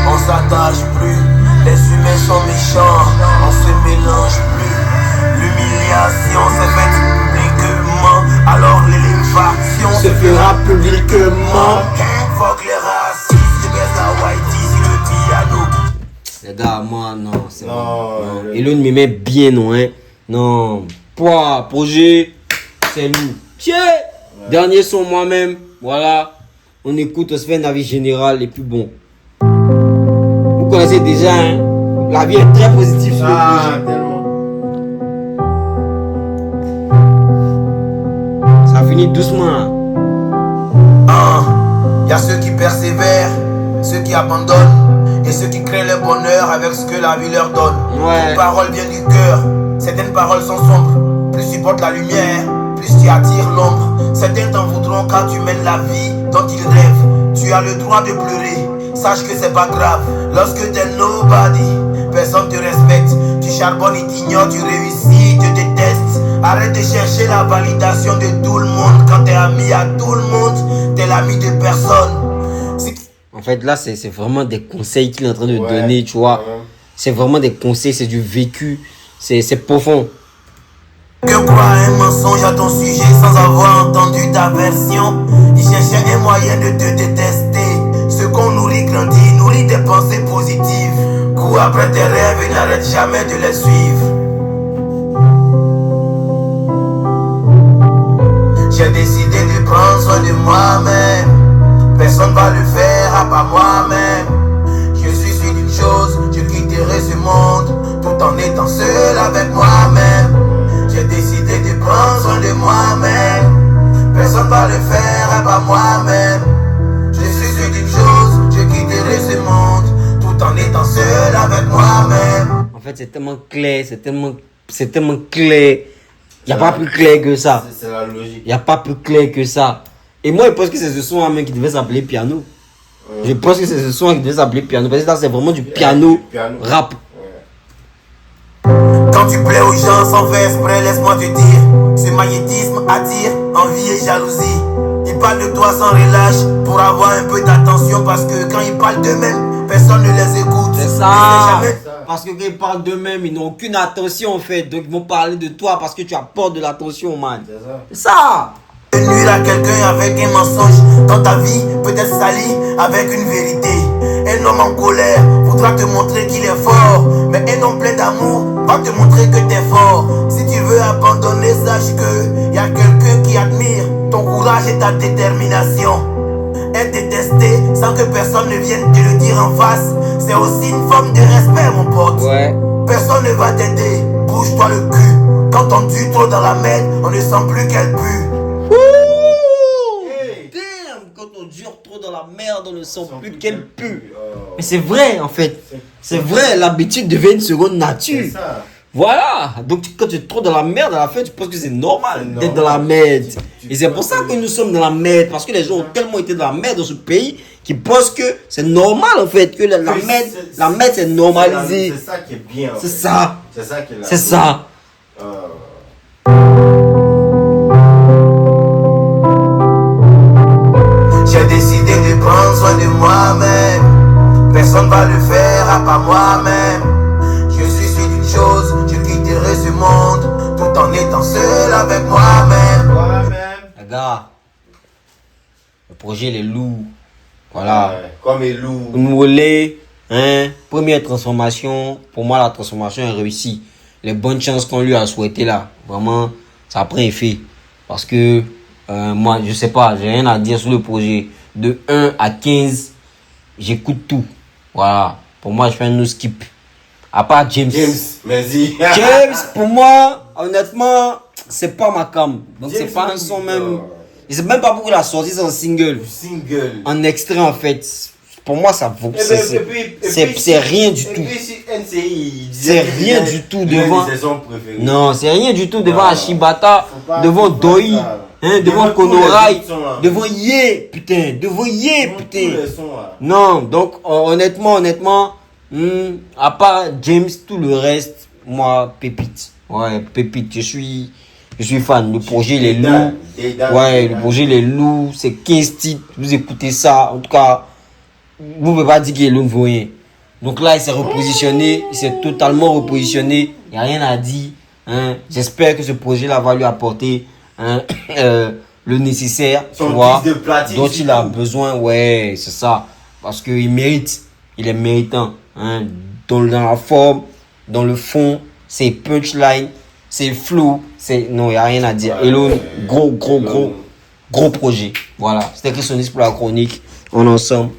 on s'attache plus. Les humains sont méchants, on se mélange plus. L'humiliation s'est faite publiquement, alors l'élévation Se fera publiquement. Fuck les racistes, je baisse la whitey sur le piano. Les gars, moi, non, c'est Non, bon. Non. le- Elon me met bien, non, hein. Non. Projet, c'est nous. Tiens, dernier son moi-même. Voilà. On écoute, on se fait un avis général et puis bon. Vous connaissez déjà, hein. La vie est très positive sur le projet. Tellement. Ça finit doucement. Y a ceux qui persévèrent, ceux qui abandonnent, et ceux qui créent le bonheur avec ce que la vie leur donne. Ouais. Une parole vient du cœur, certaines paroles sont sombres. Plus tu portes la lumière, plus tu attires l'ombre. Certains t'en voudront pardon car tu mènes la vie dont ils rêvent. Tu as le droit de pleurer, sache que c'est pas grave. Lorsque t'es nobody, personne te respecte. Tu charbonnes, ils t'ignorent, tu réussis, te détestent. Arrête de chercher la validation de tout le monde. Quand t'es ami à tout le monde, t'es l'ami de personne. En fait, là, c'est vraiment des conseils qu'il est en train de donner, tu vois. C'est vraiment des conseils, c'est du vécu, c'est profond. Que croire un mensonge à ton sujet sans avoir entendu ta version. Ils cherchaient un moyen de te détester. Ce qu'on nourrit grandit, nourrit des pensées positives. Cours après tes rêves et n'arrête jamais de les suivre. J'ai décidé de prendre soin de moi-même. Personne va le faire à part moi-même. Je suis sûr d'une chose, je quitterai ce monde tout en étant seul avec moi-même. J'ai décidé de prendre soin de moi-même. Personne va le faire à part moi-même. Je suis sûr d'une chose, je quitterai ce monde tout en étant seul avec moi-même. En fait, c'est tellement clair, c'est tellement clair. Il n'y a pas plus clair que ça. C'est la logique. Il n'y a pas plus clair que ça. Et moi, je pense que c'est ce son qui devait s'appeler piano. Je pense que c'est ce son qui devait s'appeler piano. Parce que là, c'est vraiment du piano, rap. Quand tu plais aux gens sans faire exprès, laisse-moi te dire. Ce magnétisme attire envie et jalousie. Ils parlent de toi sans relâche pour avoir un peu d'attention. Parce que quand ils parlent d'eux-mêmes, personne ne les écoute. C'est ça. Parce que quand ils parlent d'eux-mêmes, ils n'ont aucune attention en fait. Donc ils vont parler de toi parce que tu apportes de l'attention, man. C'est ça. Nuire à quelqu'un avec un mensonge dans ta vie peut être sali avec une vérité. Un homme en colère voudra te montrer qu'il est fort, mais un homme plein d'amour va te montrer que t'es fort. Si tu veux abandonner, sache que y a quelqu'un qui admire ton courage et ta détermination. Être détesté sans que personne ne vienne te le dire en face, c'est aussi une forme de respect, mon pote. Personne ne va t'aider, bouge-toi le cul. Quand on tue trop dans la merde, on ne sent plus qu'elle pue. Quand on dure trop dans la merde, on ne sent plus qu'elle pue. Mais c'est vrai en fait. C'est vrai, l'habitude devient une seconde nature. Voilà. Donc quand tu es trop dans la merde, à la fin, tu penses que c'est normal d'être dans la merde. Et c'est pour ça que nous sommes dans la merde. Parce que les gens ont tellement été dans la merde dans ce pays qu'ils pensent que c'est normal en fait. Que la merde c'est normalisé. C'est ça qui est bien. C'est ça. C'est ça qui est là. C'est ça. J'ai décidé de prendre soin de moi-même. Personne va le faire à part moi-même. Je suis sûr d'une chose, je quitterai ce monde tout en étant seul avec moi-même. Les gars, le projet les loups. Voilà. Comme les loups. Moulé, hein. Première transformation. Pour moi, la transformation est réussie. Les bonnes chances qu'on lui a souhaité là, vraiment, ça prend effet. Parce que moi, je sais pas, j'ai rien à dire sur le projet. De 1 à 15, j'écoute tout. Voilà. Pour moi, je fais un no skip. À part James. Merci. James, pour moi, honnêtement, c'est pas ma cam. Donc, c'est pas un son même. Et c'est même pas pour qu'il a sorti son single. En extrait, en fait. Pour moi, ça vaut. C'est rien du tout. C'est rien du tout devant. Non, c'est rien du tout devant Ashibata, devant Doi, hein, devant Konorai, devant Ye, putain, devant Ye, putain. Non, donc honnêtement, à part James, tout le reste, moi, pépite. Ouais, pépite. Je suis fan. Le projet Les Loups. Ouais, le projet Les Loups, c'est 15 titres. Vous écoutez ça, en tout cas. Vous ne pouvez pas dire qu'il est le nouveau. Donc là, il s'est repositionné. Il s'est totalement repositionné. Il n'y a rien à dire. Hein. J'espère que ce projet-là va lui apporter le nécessaire. Tu vois, dont il a besoin. Ouais, c'est ça. Parce qu'il mérite. Il est méritant. Hein. Dans la forme, dans le fond, c'est punchline, c'est flow. Non, il n'y a rien à dire. Elon, gros projet. Voilà. C'était Christonis pour la chronique. On est ensemble.